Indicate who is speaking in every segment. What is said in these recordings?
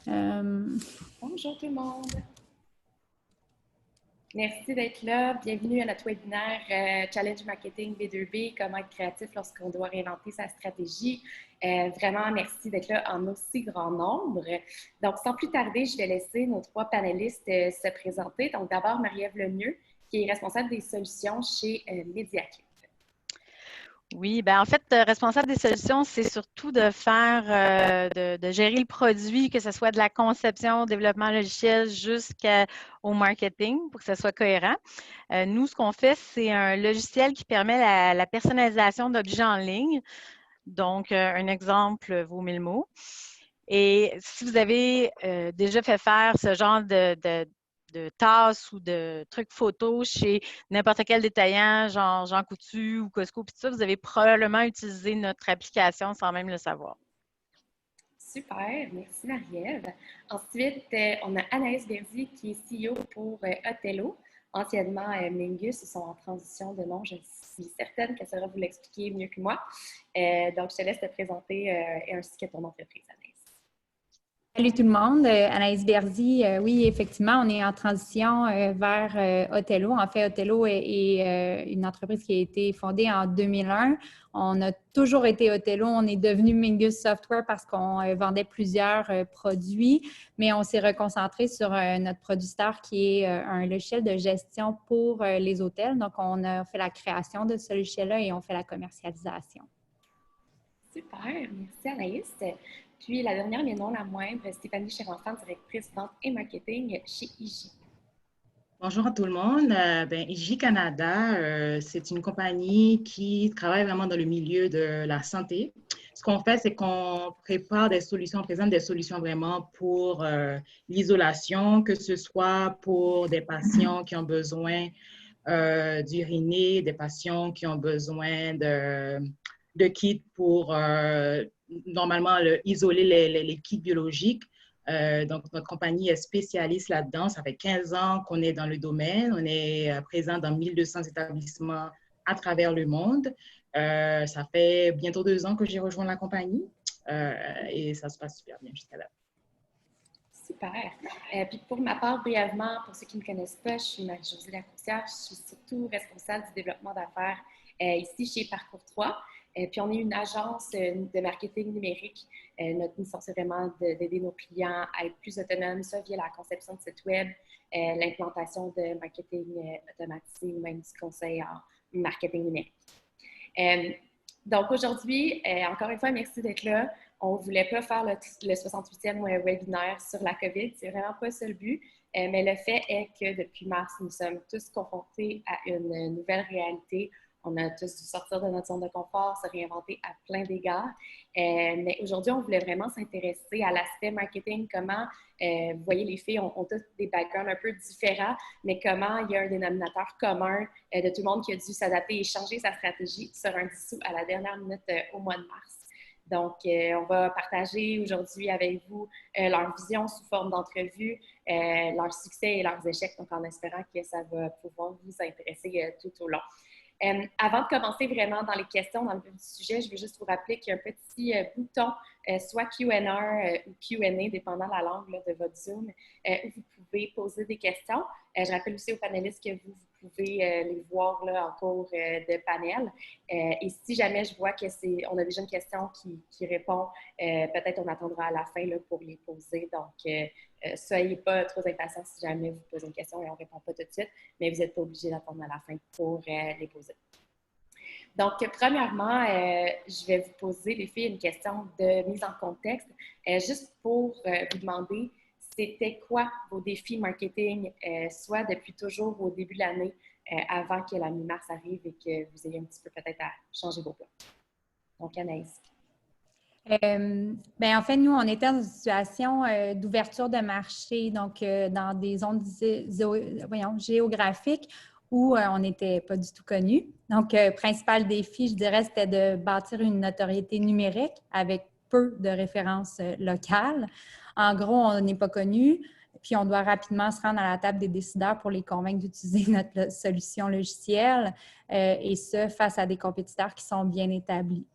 Speaker 1: Euh,
Speaker 2: Bonjour tout le monde. Merci d'être là. Bienvenue à notre webinaire Challenge Marketing B2B, comment être créatif lorsqu'on doit réinventer sa stratégie. Vraiment, merci d'être là en aussi grand nombre. Donc, sans plus tarder, je vais laisser nos trois panélistes se présenter. Donc, d'abord, Marie-Ève Lemieux, qui est responsable des solutions chez Mediaclip.
Speaker 3: Oui, ben en fait, responsable des solutions, c'est surtout de faire, de gérer le produit, que ce soit de la conception, développement logiciel jusqu'au marketing pour que ce soit cohérent. Nous, ce qu'on fait, c'est un logiciel qui permet la personnalisation d'objets en ligne. Donc, un exemple vaut 1000 mots. Et si vous avez déjà fait faire ce genre de tasses ou de trucs photos chez n'importe quel détaillant, genre Jean Coutu ou Costco, puis tout ça, vous avez probablement utilisé notre application sans même le savoir.
Speaker 2: Super, merci Marie-Ève. Ensuite, on a Anaïs Berdy qui est CEO pour Othello, anciennement Mingus. Ils sont en transition de nom. Je suis certaine qu'elle saura vous l'expliquer mieux que moi. Donc, je te laisse te présenter ainsi que ton entreprise, Anaïs.
Speaker 1: Salut tout le monde, Anaïs Berdy. Oui, effectivement, on est en transition vers Othello. En fait, Othello est une entreprise qui a été fondée en 2001. On a toujours été Othello. On est devenu Mingus Software parce qu'on vendait plusieurs produits, mais on s'est reconcentré sur notre produit star qui est un logiciel de gestion pour les hôtels. Donc, on a fait la création de ce logiciel-là et on fait la commercialisation.
Speaker 2: Super, merci Anaïs. Puis la dernière, mais non la moindre, Stéphanie Cherenfant, directrice vente et marketing chez IJ.
Speaker 4: Bonjour à tout le monde. IJ Canada, c'est une compagnie qui travaille vraiment dans le milieu de la santé. Ce qu'on fait, c'est qu'on prépare des solutions, on présente des solutions vraiment pour l'isolation, que ce soit pour des patients qui ont besoin d'uriner, des patients qui ont besoin de kits pour normalement isoler les kits biologiques. Donc, notre compagnie est spécialiste là-dedans. Ça fait 15 ans qu'on est dans le domaine. On est présent dans 1200 établissements à travers le monde. Ça fait bientôt 2 ans que j'ai rejoint la compagnie et ça se passe super bien jusqu'à là.
Speaker 2: Super. Puis pour ma part, brièvement, pour ceux qui ne me connaissent pas, je suis Marie-Josée Lacoussière. Je suis surtout responsable du développement d'affaires ici chez Parcours 3. Puis on est une agence de marketing numérique. Notre mission, c'est vraiment d'aider nos clients à être plus autonomes, soit via la conception de sites web, l'implantation de marketing automatisé ou même du conseil en marketing numérique. Donc aujourd'hui, encore une fois, merci d'être là. On ne voulait pas faire le 68e webinaire sur la COVID. C'est vraiment pas ça le but. Mais le fait est que depuis mars, nous sommes tous confrontés à une nouvelle réalité. On a tous dû sortir de notre zone de confort, se réinventer à plein d'égards. Mais aujourd'hui, on voulait vraiment s'intéresser à l'aspect marketing, comment, vous voyez, les filles ont tous des backgrounds un peu différents, mais comment il y a un dénominateur commun de tout le monde qui a dû s'adapter et changer sa stratégie sur un dissous à la dernière minute au mois de mars. Donc, on va partager aujourd'hui avec vous leur vision sous forme d'entrevue, leurs succès et leurs échecs, donc en espérant que ça va pouvoir vous intéresser tout au long. Avant de commencer vraiment dans les questions, dans le vif du sujet, je veux juste vous rappeler qu'il y a un petit bouton, soit Q&A ou Q&A, dépendant de la langue là, de votre Zoom, où vous pouvez poser des questions. Je rappelle aussi aux panélistes que vous pouvez les voir là, en cours de panel. Et si jamais je vois qu'on a déjà une question qui répond, peut-être on attendra à la fin là, pour les poser. Donc, soyez pas trop impatients si jamais vous posez une question et on ne répond pas tout de suite, mais vous n'êtes pas obligé d'attendre à la fin pour les poser. Donc, premièrement, je vais vous poser, les filles, une question de mise en contexte, juste pour vous demander, c'était quoi vos défis marketing, soit depuis toujours au début de l'année, avant que la mi-mars arrive et que vous ayez un petit peu peut-être à changer vos plans. Donc, Anaïs.
Speaker 1: En fait, nous, on était dans une situation d'ouverture de marché, donc dans des zones géographiques où on n'était pas du tout connu. Donc, principal défi, je dirais, c'était de bâtir une notoriété numérique avec peu de références locales. En gros, on n'est pas connu, puis on doit rapidement se rendre à la table des décideurs pour les convaincre d'utiliser notre solution logicielle, et ce, face à des compétiteurs qui sont bien établis.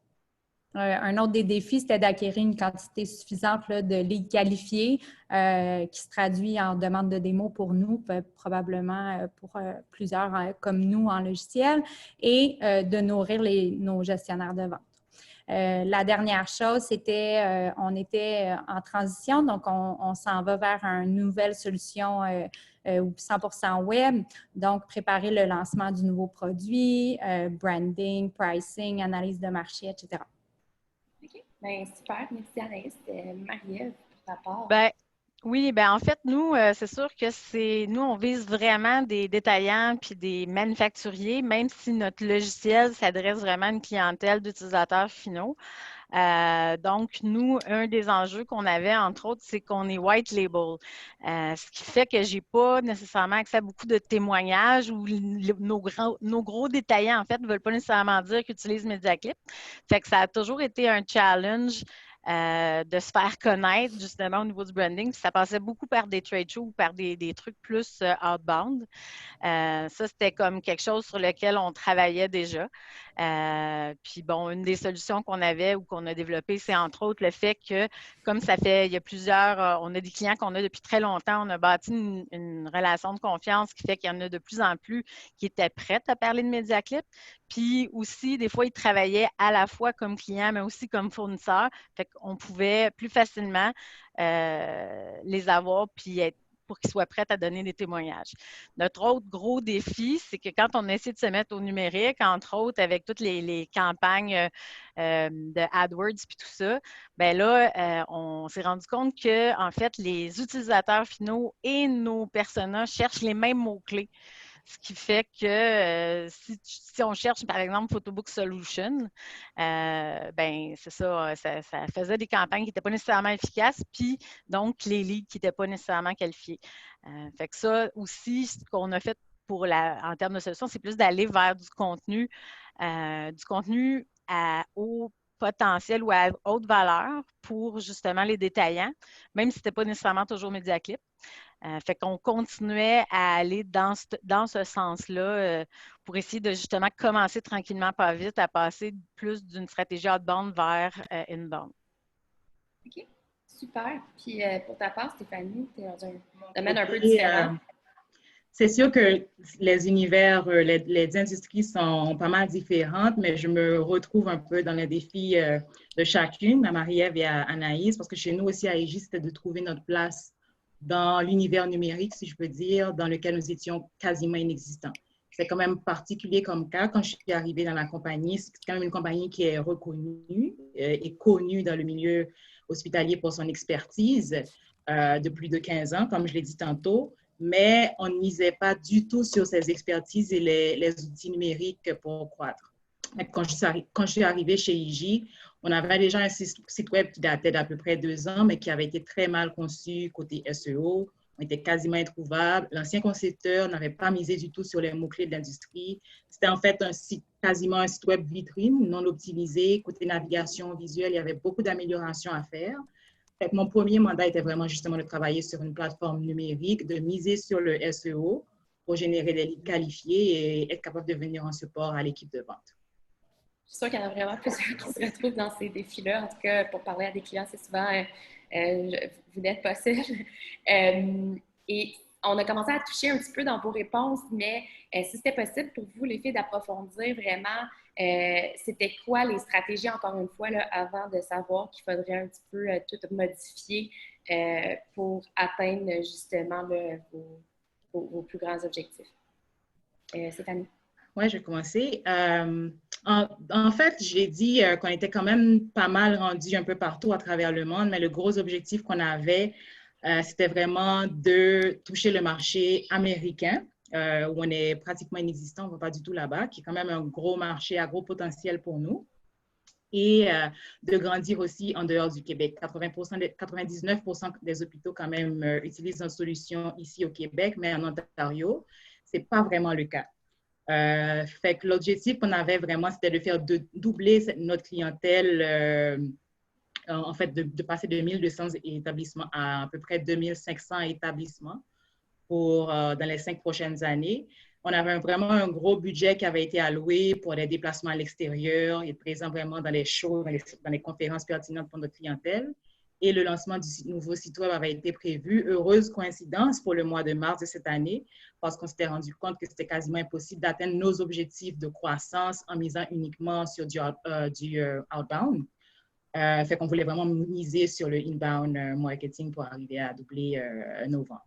Speaker 1: Un autre des défis, c'était d'acquérir une quantité suffisante là, de leads qualifiés qui se traduit en demande de démo pour nous, probablement pour plusieurs comme nous en logiciel, et de nourrir nos gestionnaires de vente. La dernière chose, c'était on était en transition, donc on s'en va vers une nouvelle solution 100% web, donc préparer le lancement du nouveau produit, branding, pricing, analyse de marché, etc.
Speaker 2: OK. Bien, super. Merci, Anaïs. Marie-Ève, pour ta part.
Speaker 3: Ben, oui, ben en fait, nous, c'est sûr que nous, on vise vraiment des détaillants puis des manufacturiers, même si notre logiciel s'adresse vraiment à une clientèle d'utilisateurs finaux. Donc, nous, un des enjeux qu'on avait, entre autres, c'est qu'on est white label. Ce qui fait que je n'ai pas nécessairement accès à beaucoup de témoignages où nos gros détaillants, en fait, ne veulent pas nécessairement dire qu'ils utilisent MediaClip. Fait que ça a toujours été un challenge de se faire connaître, justement, au niveau du branding. Puis ça passait beaucoup par des trade shows ou par des trucs plus outbound. Ça, c'était comme quelque chose sur lequel on travaillait déjà. Puis bon, une des solutions qu'on avait ou qu'on a développées, c'est entre autres le fait que, comme ça fait, il y a plusieurs, on a des clients qu'on a depuis très longtemps, on a bâti une relation de confiance qui fait qu'il y en a de plus en plus qui étaient prêts à parler de MediaClip. Puis aussi, des fois, ils travaillaient à la fois comme clients, mais aussi comme fournisseurs. Fait qu'on pouvait plus facilement les avoir puis être pour qu'ils soient prêts à donner des témoignages. Notre autre gros défi, c'est que quand on essaie de se mettre au numérique, entre autres avec toutes les campagnes de AdWords puis tout ça, bien là, on s'est rendu compte que, en fait, les utilisateurs finaux et nos personas cherchent les mêmes mots-clés. Ce qui fait que si on cherche, par exemple, Photobook Solution, ben c'est ça, ça faisait des campagnes qui n'étaient pas nécessairement efficaces, puis donc les leads qui n'étaient pas nécessairement qualifiés. Fait que ça aussi, ce qu'on a fait en termes de solution, c'est plus d'aller vers du contenu haut potentiel ou à haute valeur pour justement les détaillants, même si ce n'était pas nécessairement toujours MediaClip. Fait qu'on continuait à aller dans ce sens-là pour essayer de justement commencer tranquillement, pas vite, à passer plus d'une stratégie outbound vers inbound.
Speaker 2: OK, super. Puis pour ta part, Stéphanie, tu es dans un domaine un peu différent.
Speaker 4: C'est sûr que les univers, les industries sont pas mal différentes, mais je me retrouve un peu dans les défis de chacune, à Marie-Ève et à Anaïs, parce que chez nous aussi, à EJ, c'était de trouver notre place dans l'univers numérique, si je peux dire, dans lequel nous étions quasiment inexistants. C'est quand même particulier comme cas. Quand je suis arrivée dans la compagnie, c'est quand même une compagnie qui est reconnue et connue dans le milieu hospitalier pour son expertise de plus de 15 ans, comme je l'ai dit tantôt, mais on ne misait pas du tout sur ces expertises et les outils numériques pour croître. Quand je suis arrivée chez EJ, on avait déjà un site web qui datait d'à peu près 2 ans, mais qui avait été très mal conçu côté SEO. On était quasiment introuvable. L'ancien concepteur n'avait pas misé du tout sur les mots-clés de l'industrie. C'était en fait quasiment un site web vitrine, non optimisé. Côté navigation visuelle, il y avait beaucoup d'améliorations à faire. Fait que mon premier mandat était vraiment justement de travailler sur une plateforme numérique, de miser sur le SEO pour générer des leads qualifiés et être capable de venir en support à l'équipe de vente.
Speaker 2: Je suis sûre qu'il y en a vraiment plusieurs qui se retrouvent dans ces défis-là. En tout cas, pour parler à des clients, c'est souvent vous n'êtes pas seul. Et on a commencé à toucher un petit peu dans vos réponses, mais si c'était possible pour vous, les filles, d'approfondir vraiment, c'était quoi les stratégies, encore une fois, là, avant de savoir qu'il faudrait un petit peu tout modifier pour atteindre justement vos plus grands objectifs? Stéphanie?
Speaker 4: Oui, je vais commencer. En fait, j'ai dit qu'on était quand même pas mal rendu un peu partout à travers le monde, mais le gros objectif qu'on avait, c'était vraiment de toucher le marché américain, où on est pratiquement inexistant, on ne va pas du tout là-bas, qui est quand même un gros marché à gros potentiel pour nous, et de grandir aussi en dehors du Québec. 99% des hôpitaux quand même utilisent notre solution ici au Québec, mais en Ontario, ce n'est pas vraiment le cas. Fait que l'objectif qu'on avait vraiment, c'était de faire doubler notre clientèle, en fait, de passer de 1200 établissements à peu près 2500 établissements dans les 5 prochaines années. On avait vraiment un gros budget qui avait été alloué pour les déplacements à l'extérieur, être présent vraiment dans les shows, dans les conférences pertinentes pour notre clientèle. Et le lancement du nouveau site web avait été prévu. Heureuse coïncidence pour le mois de mars de cette année, parce qu'on s'était rendu compte que c'était quasiment impossible d'atteindre nos objectifs de croissance en misant uniquement sur du outbound. Fait qu'on voulait vraiment miser sur le inbound marketing pour arriver à doubler nos ventes.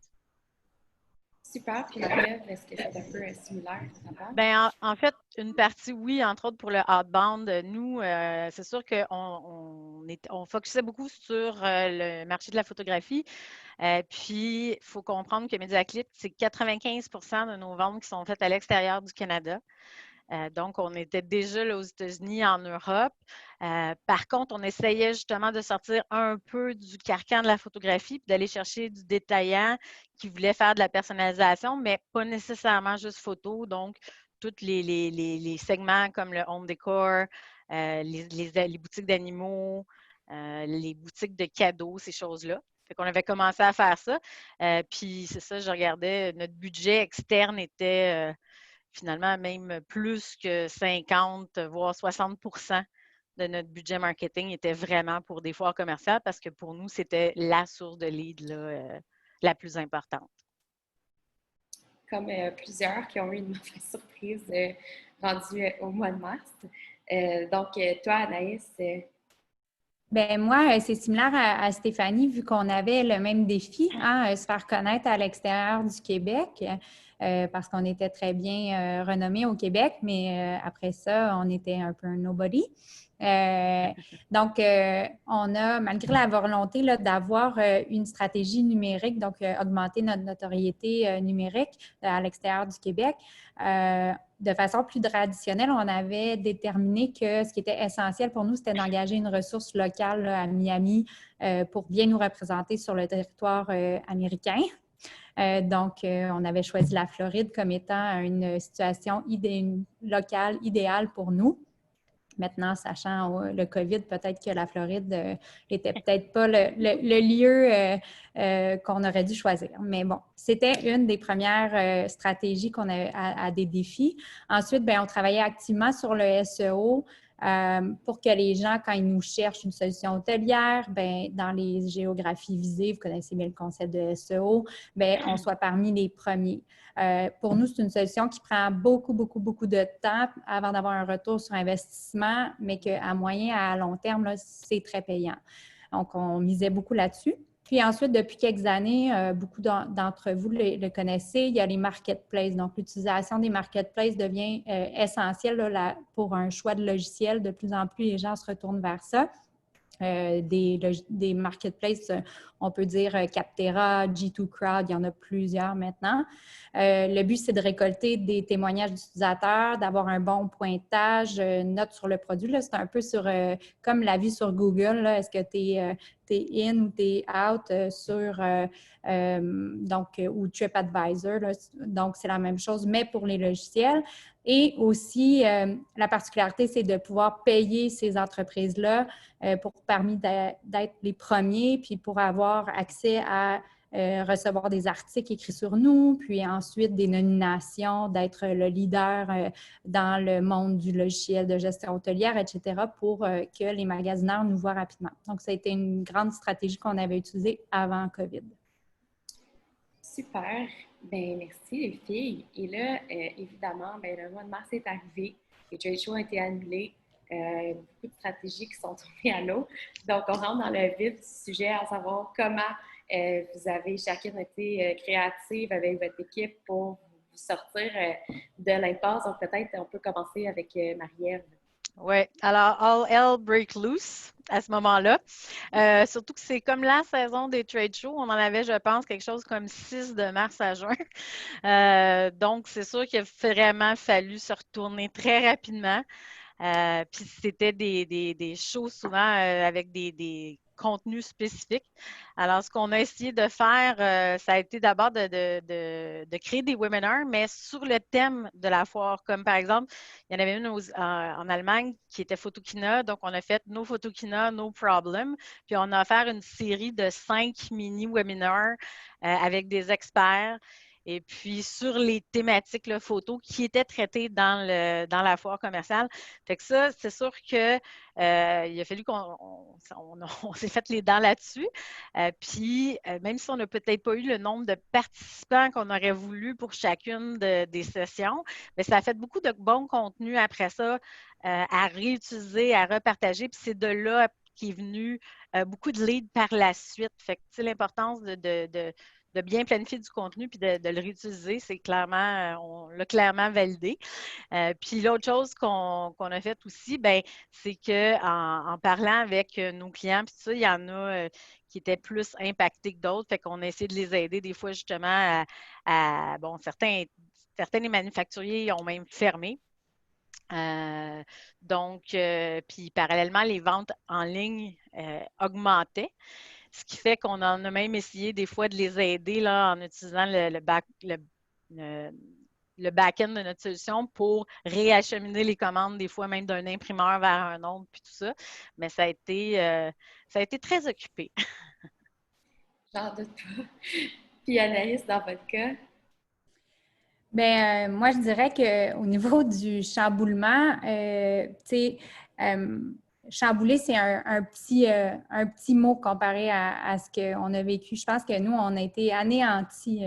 Speaker 2: Super. Puis Marie-Ève, est-ce que c'est un peu similaire à ta part?
Speaker 3: Bien, en fait, une partie, oui, entre autres pour le outbound. Nous, c'est sûr qu'on focusait beaucoup sur le marché de la photographie. Puis, il faut comprendre que MediaClip, c'est 95 de nos ventes qui sont faites à l'extérieur du Canada. Donc, on était déjà là aux États-Unis, en Europe. Par contre, on essayait justement de sortir un peu du carcan de la photographie puis d'aller chercher du détaillant qui voulait faire de la personnalisation, mais pas nécessairement juste photo. Donc, tous les segments comme le home decor, les boutiques d'animaux, les boutiques de cadeaux, ces choses-là. Fait qu'on avait commencé à faire ça. Puis, c'est ça, je regardais, notre budget externe était finalement même plus que 50, voire 60 de notre budget marketing était vraiment pour des foires commerciales parce que pour nous, c'était la source de lead là, la plus importante.
Speaker 2: Comme plusieurs qui ont eu une mauvaise surprise rendue au mois de mars. Donc, toi, Anaïs,
Speaker 1: Ben moi, c'est similaire à Stéphanie, vu qu'on avait le même défi, se faire connaître à l'extérieur du Québec, parce qu'on était très bien renommé au Québec, mais après ça, on était un peu un nobody. Donc, on a, malgré la volonté là, d'avoir une stratégie numérique, donc augmenter notre notoriété numérique à l'extérieur du Québec, de façon plus traditionnelle, on avait déterminé que ce qui était essentiel pour nous, c'était d'engager une ressource locale là, à Miami pour bien nous représenter sur le territoire américain. Donc, on avait choisi la Floride comme étant une situation locale idéale pour nous. Maintenant, sachant le COVID, peut-être que la Floride n'était peut-être pas le lieu qu'on aurait dû choisir. Mais bon, c'était une des premières stratégies qu'on a à des défis. Ensuite, bien, on travaillait activement sur le SEO pour que les gens, quand ils nous cherchent une solution hôtelière, bien, dans les géographies visées, vous connaissez bien le concept de SEO, bien, on soit parmi les premiers. Pour nous, c'est une solution qui prend beaucoup de temps avant d'avoir un retour sur investissement, mais qu'à moyen et à long terme, là, c'est très payant. Donc, on misait beaucoup là-dessus. Puis ensuite, depuis quelques années, beaucoup d'entre vous le connaissez, il y a les marketplaces. Donc, l'utilisation des marketplaces devient essentielle là, pour un choix de logiciel. De plus en plus, les gens se retournent vers ça. Des marketplaces, on peut dire Capterra, G2 Crowd, il y en a plusieurs maintenant. Le but, c'est de récolter des témoignages d'utilisateurs, d'avoir un bon pointage, note sur le produit. C'est un peu comme la vue sur Google. Est-ce que tu es in ou tu es out ou TripAdvisor. Là. Donc, c'est la même chose, mais pour les logiciels. Et aussi, la particularité, c'est de pouvoir payer ces entreprises-là pour permettre d'être les premiers, puis pour avoir accès à recevoir des articles écrits sur nous, puis ensuite des nominations, d'être le leader dans le monde du logiciel de gestion hôtelière, etc., pour que les magasineurs nous voient rapidement. Donc, ça a été une grande stratégie qu'on avait utilisée avant COVID.
Speaker 2: Super. Bien, merci les filles. Et là, évidemment, bien, le mois de mars est arrivé. Les trade shows ont été annulés. Beaucoup de stratégies qui sont tombées à l'eau. Donc, on rentre dans le vif du sujet, à savoir comment vous avez chacune été créative avec votre équipe pour vous sortir de l'impasse. Donc, peut-être on peut commencer avec Marie-Ève.
Speaker 3: Oui, alors all hell break loose à ce moment-là. Surtout que c'est comme la saison des trade shows. On en avait, je pense, quelque chose comme 6 de mars à juin. Donc, c'est sûr qu'il a vraiment fallu se retourner très rapidement. Puis c'était des shows souvent avec des contenus spécifiques. Alors, ce qu'on a essayé de faire, ça a été d'abord de créer des webinars, mais sur le thème de la foire. Comme par exemple, il y en avait une en Allemagne qui était Photokina. Donc, on a fait No Photokina, No Problem. Puis, on a offert une série de 5 mini-webinars avec des experts. et puis sur les thématiques là, photos qui étaient traitées dans la foire commerciale. Fait que ça, c'est sûr que il a fallu on s'est fait les dents là-dessus. Puis, même si on n'a peut-être pas eu le nombre de participants qu'on aurait voulu pour chacune des sessions, mais ça a fait beaucoup de bon contenu après ça à réutiliser, à repartager. Puis c'est de là qui est venu beaucoup de leads par la suite. Fait que, tu sais, l'importance de bien planifier du contenu puis de le réutiliser, c'est clairement, on l'a clairement validé. Puis l'autre chose qu'on a fait aussi, ben, c'est qu'en parlant avec nos clients, puis ça, il y en a qui étaient plus impactés que d'autres. Fait qu'on a essayé de les aider des fois justement bon, certains des manufacturiers ont même fermé. Donc, puis parallèlement, les ventes en ligne augmentaient, ce qui fait qu'on en a même essayé des fois de les aider là, en utilisant le back-end de notre solution pour réacheminer les commandes, des fois même d'un imprimeur vers un autre, puis tout ça. Mais ça a été très occupé.
Speaker 2: J'en doute pas. Puis Anaïs, dans votre cas?
Speaker 1: Bien, moi, je dirais qu'au niveau du chamboulement, tu sais, chambouler, c'est un petit mot comparé à ce qu'on a vécu. Je pense que nous, on a été anéantis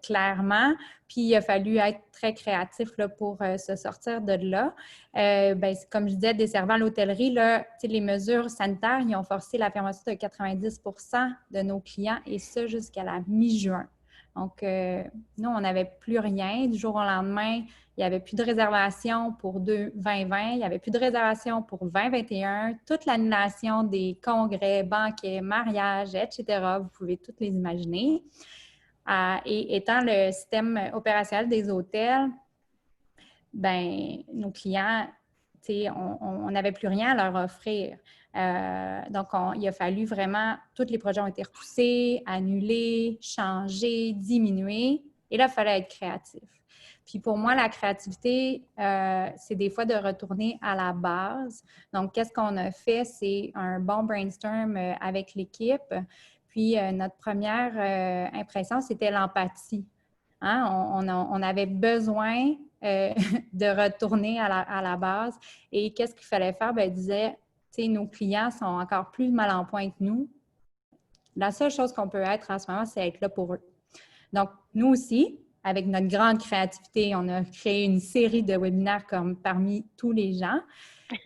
Speaker 1: clairement, puis il a fallu être très créatif là, pour se sortir de là. Ben, comme je disais, desservant l'hôtellerie, là, les mesures sanitaires, ils ont forcé la fermeture de 90 de nos clients, et ça jusqu'à la mi-juin. Donc, nous, on n'avait plus rien. Du jour au lendemain, il n'y avait plus de réservation pour 2020, il n'y avait plus de réservation pour 2021. Toute l'annulation des congrès, banquets, mariages, etc., vous pouvez toutes les imaginer. Et étant le système opérationnel des hôtels, ben nos clients, on n'avait plus rien à leur offrir. Donc, il a fallu vraiment, tous les projets ont été repoussés, annulés, changés, diminués. Et là, il fallait être créatif. Puis pour moi, la créativité, c'est des fois de retourner à la base. Donc, qu'est-ce qu'on a fait? C'est un bon brainstorm avec l'équipe. Puis, notre première impression, c'était l'empathie. Hein? On avait besoin de retourner à la base. Et qu'est-ce qu'il fallait faire? Bien, il disait, nos clients sont encore plus mal en point que nous. La seule chose qu'on peut être en ce moment, c'est être là pour eux. Donc, nous aussi, avec notre grande créativité, on a créé une série de webinaires comme parmi tous les gens.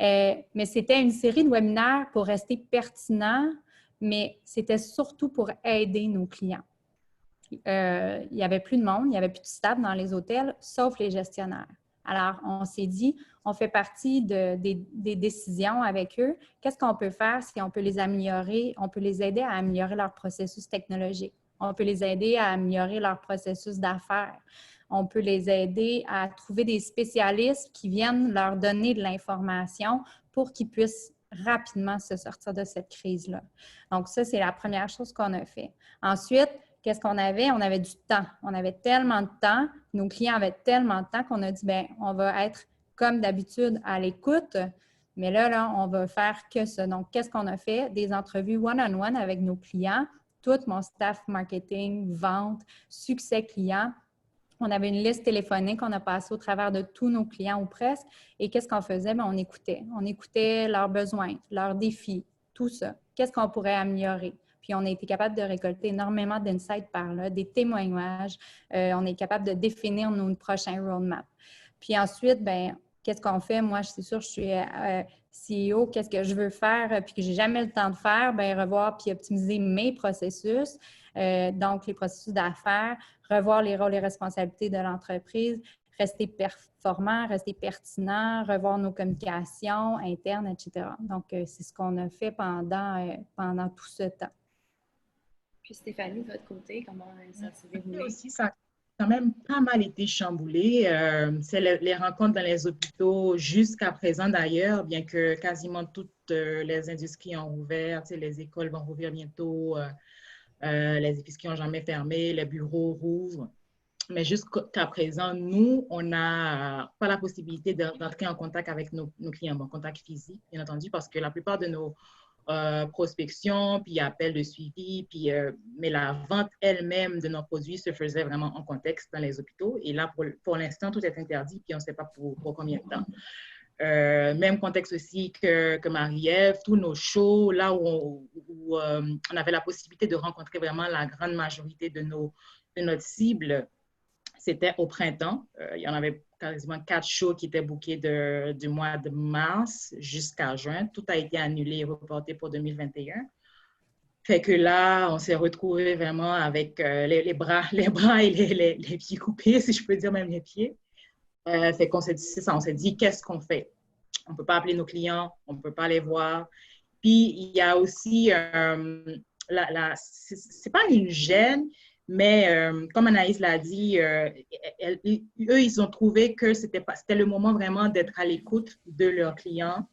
Speaker 1: Mais c'était une série de webinaires pour rester pertinent, mais c'était surtout pour aider nos clients. Il n'y avait plus de monde, il n'y avait plus de staff dans les hôtels, sauf les gestionnaires. Alors, on s'est dit, on fait partie des décisions avec eux. Qu'est-ce qu'on peut faire si on peut les améliorer? On peut les aider à améliorer leur processus technologique. On peut les aider à améliorer leur processus d'affaires. On peut les aider à trouver des spécialistes qui viennent leur donner de l'information pour qu'ils puissent rapidement se sortir de cette crise-là. Donc, ça, c'est la première chose qu'on a fait. Ensuite, qu'est-ce qu'on avait? On avait du temps. On avait tellement de temps, nos clients avaient tellement de temps qu'on a dit, bien, on va être comme d'habitude à l'écoute, mais là, on va faire que ça. Donc, qu'est-ce qu'on a fait? Des entrevues one-on-one avec nos clients, tout mon staff marketing, vente, succès client. On avait une liste téléphonique, on a passé au travers de tous nos clients ou presque. Et qu'est-ce qu'on faisait? Bien, on écoutait. On écoutait leurs besoins, leurs défis, tout ça. Qu'est-ce qu'on pourrait améliorer? Puis, on a été capable de récolter énormément d'insights par là, des témoignages. On est capable de définir nos prochains roadmaps. Puis ensuite, bien, qu'est-ce qu'on fait? Moi, c'est sûr, je suis CEO. Qu'est-ce que je veux faire puis que je n'ai jamais le temps de faire? Bien, revoir puis optimiser mes processus. Donc, les processus d'affaires, revoir les rôles et responsabilités de l'entreprise, rester performant, rester pertinent, revoir nos communications internes, etc. Donc, c'est ce qu'on a fait pendant tout ce temps.
Speaker 2: Puis Stéphanie, de votre côté, comment ça s'est déroulé?
Speaker 4: Aussi, ça a quand même pas mal été chamboulé. C'est les rencontres dans les hôpitaux jusqu'à présent d'ailleurs, bien que quasiment toutes les industries ont ouvert, les écoles vont rouvrir bientôt, les épiceries n'ont jamais fermé, les bureaux rouvrent. Mais jusqu'à présent, nous, on n'a pas la possibilité d'entrer en contact avec nos clients, en contact physique, bien entendu, parce que la plupart de nos prospection, puis appel de suivi, puis, mais la vente elle-même de nos produits se faisait vraiment en contexte dans les hôpitaux. Et là, pour l'instant, tout est interdit, puis on ne sait pas pour combien de temps. Même contexte aussi que Marie-Ève, tous nos shows, là où on avait la possibilité de rencontrer vraiment la grande majorité de notre cible, c'était au printemps. Il y en avait quasiment 4 shows qui étaient bookés du mois de mars jusqu'à juin. Tout a été annulé et reporté pour 2021. Fait que là, on s'est retrouvés vraiment avec les bras et les pieds coupés, si je peux dire même les pieds. Fait qu'on s'est dit, c'est ça, on s'est dit, qu'est-ce qu'on fait? On ne peut pas appeler nos clients, on ne peut pas les voir. Puis, il y a aussi, c'est pas une gêne, mais comme Anaïs l'a dit, eux, ils ont trouvé que c'était le moment vraiment d'être à l'écoute de leurs clients,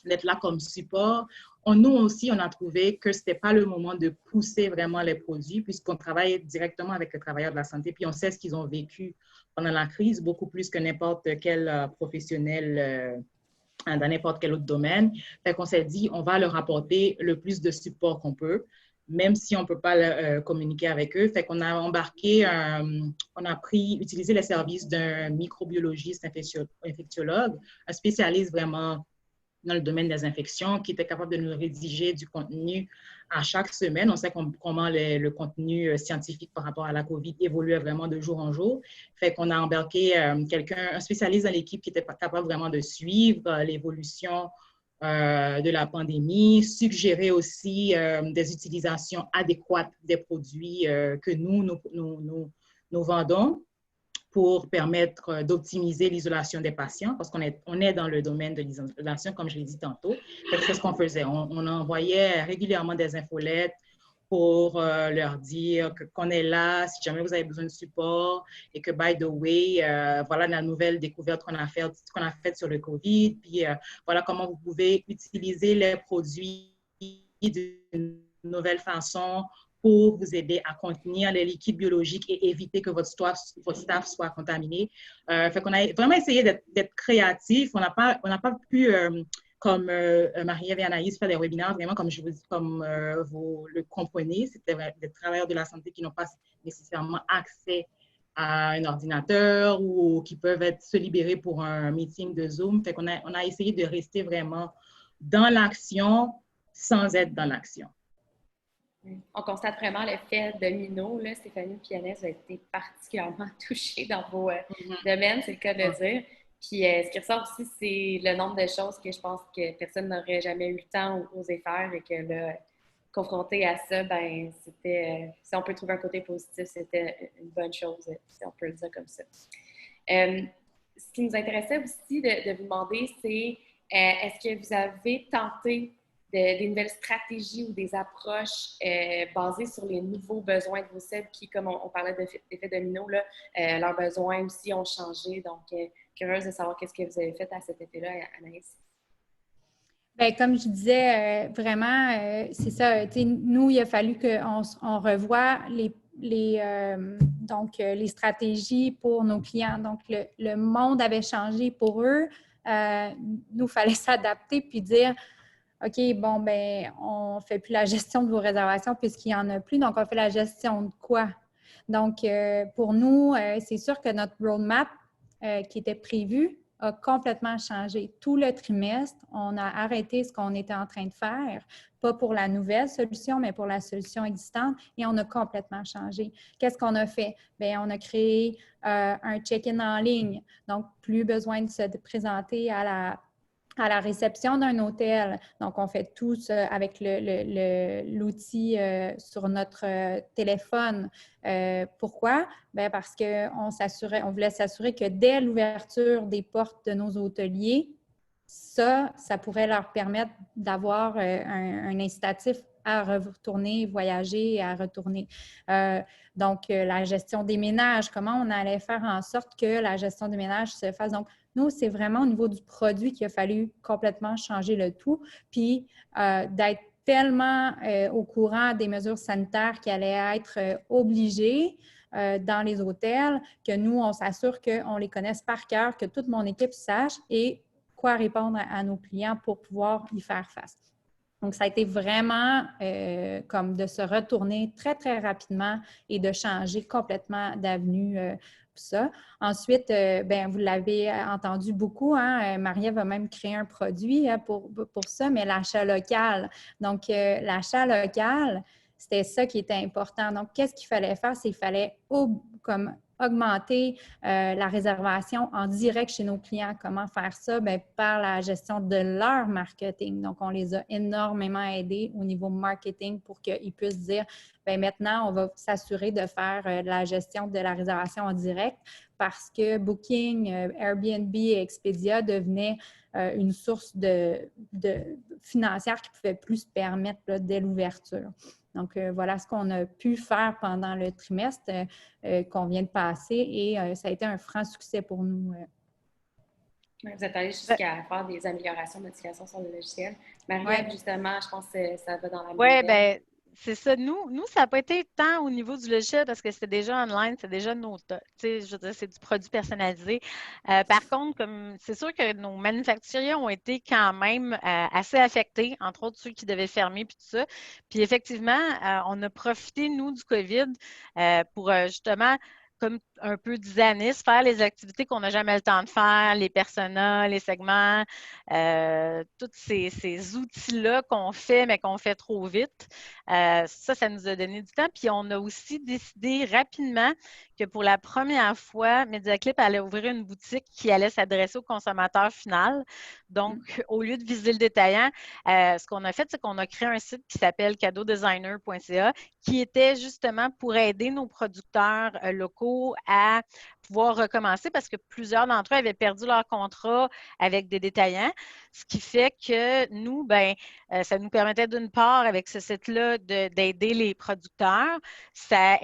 Speaker 4: d'être là comme support. Nous aussi, on a trouvé que ce n'était pas le moment de pousser vraiment les produits puisqu'on travaille directement avec les travailleurs de la santé, puis on sait ce qu'ils ont vécu pendant la crise, beaucoup plus que n'importe quel professionnel dans n'importe quel autre domaine. Fait qu'on s'est dit, on va leur apporter le plus de support qu'on peut, même si on ne peut pas communiquer avec eux. Fait qu'on a embarqué, on a utilisé les services d'un microbiologiste infectiologue, un spécialiste vraiment dans le domaine des infections, qui était capable de nous rédiger du contenu à chaque semaine. On sait comment le contenu scientifique par rapport à la COVID évoluait vraiment de jour en jour. Fait qu'on a embarqué un spécialiste dans l'équipe qui était capable vraiment de suivre l'évolution de la pandémie, suggérer aussi des utilisations adéquates des produits que nous vendons, pour permettre d'optimiser l'isolation des patients, parce qu'on est dans le domaine de l'isolation, comme je l'ai dit tantôt. C'est ce qu'on faisait. On envoyait régulièrement des infolettes pour leur dire qu'on est là, si jamais vous avez besoin de support, et que, by the way, voilà la nouvelle découverte qu'on a faite sur le COVID, puis voilà comment vous pouvez utiliser les produits d'une nouvelle façon pour vous aider à contenir les liquides biologiques et éviter que votre staff soit contaminé. Fait qu'on a vraiment essayé d'être créatifs. On n'a pas pu, comme Marie-Ève et Anaïs, faire des webinaires, vraiment comme vous le comprenez. C'était des travailleurs de la santé qui n'ont pas nécessairement accès à un ordinateur ou qui peuvent se libérer pour un meeting de Zoom. Fait qu'on a essayé de rester vraiment dans l'action sans être dans l'action.
Speaker 2: On constate vraiment l'effet domino. Là, Stéphanie et Annès ont été particulièrement touchées dans vos domaines, c'est le cas de le dire. Puis ce qui ressort aussi, c'est le nombre de choses que je pense que personne n'aurait jamais eu le temps ou osé faire et que là, confronté à ça, ben c'était, si on peut trouver un côté positif, c'était une bonne chose, si on peut le dire comme ça. Ce qui nous intéressait aussi de vous demander, c'est est-ce que vous avez tenté des nouvelles stratégies ou des approches basées sur les nouveaux besoins de vos cibles qui, comme on parlait d'effet domino, là, leurs besoins aussi ont changé. Donc, curieuse de savoir qu'est-ce que vous avez fait à cet effet-là, Anaïs.
Speaker 1: Bien, comme je disais, vraiment, c'est ça. Nous, il a fallu qu'on revoie donc, les stratégies pour nos clients. Donc, le monde avait changé pour eux. Nous, il fallait s'adapter puis dire OK, bon, bien, on ne fait plus la gestion de vos réservations puisqu'il n'y en a plus. Donc, on fait la gestion de quoi? Donc, pour nous, c'est sûr que notre roadmap qui était prévu a complètement changé. Tout le trimestre, on a arrêté ce qu'on était en train de faire, pas pour la nouvelle solution, mais pour la solution existante, et on a complètement changé. Qu'est-ce qu'on a fait? Bien, on a créé un check-in en ligne, donc plus besoin de se présenter à la réception d'un hôtel. Donc, on fait tout ça avec l'outil sur notre téléphone. Pourquoi? Bien, parce qu'on voulait s'assurer que dès l'ouverture des portes de nos hôteliers, ça pourrait leur permettre d'avoir un incitatif à retourner, voyager et à retourner. Donc, la gestion des ménages, comment on allait faire en sorte que la gestion des ménages se fasse. Donc, nous, c'est vraiment au niveau du produit qu'il a fallu complètement changer le tout, puis d'être tellement au courant des mesures sanitaires qui allaient être obligées dans les hôtels, que nous, on s'assure qu'on les connaisse par cœur, que toute mon équipe sache et quoi répondre à nos clients pour pouvoir y faire face. Donc, ça a été vraiment comme de se retourner très, très rapidement et de changer complètement d'avenue. Tout ça. Ensuite, vous l'avez entendu beaucoup, hein, Marie-Ève a même créé un produit pour ça, mais l'achat local. Donc, l'achat local, c'était ça qui était important. Donc, qu'est-ce qu'il fallait faire? C'est qu'il fallait comme augmenter la réservation en direct chez nos clients. Comment faire ça? Bien, par la gestion de leur marketing. Donc, on les a énormément aidés au niveau marketing pour qu'ils puissent dire, bien, maintenant, on va s'assurer de faire la gestion de la réservation en direct parce que Booking, Airbnb et Expedia devenaient une source financière qui ne pouvait plus se permettre là, dès l'ouverture. Donc, voilà ce qu'on a pu faire pendant le trimestre qu'on vient de passer et ça a été un franc succès pour nous.
Speaker 2: Vous êtes allé jusqu'à faire des améliorations, modifications sur le logiciel. Marie-Ève, justement, je pense que ça va dans la même
Speaker 3: Oui,
Speaker 2: veine.
Speaker 3: bien, c'est ça. Nous, ça n'a pas été tant au niveau du logiciel parce que c'était déjà online, c'est déjà tu sais, je veux dire, c'est du produit personnalisé. Par contre, comme c'est sûr que nos manufacturiers ont été quand même assez affectés, entre autres ceux qui devaient fermer puis tout ça. Puis effectivement, on a profité, nous, du COVID pour justement comme un peu dynamisme, faire les activités qu'on n'a jamais le temps de faire, les personas, les segments, tous ces outils-là qu'on fait, mais qu'on fait trop vite. Ça nous a donné du temps. Puis on a aussi décidé rapidement que pour la première fois, Mediaclip allait ouvrir une boutique qui allait s'adresser au consommateur final. Donc, au lieu de viser le détaillant, ce qu'on a fait, c'est qu'on a créé un site qui s'appelle cadeaudesigner.ca qui était justement pour aider nos producteurs locaux à pouvoir recommencer parce que plusieurs d'entre eux avaient perdu leur contrat avec des détaillants, ce qui fait que nous, ça nous permettait d'une part, avec ce site-là, d'aider les producteurs. Ça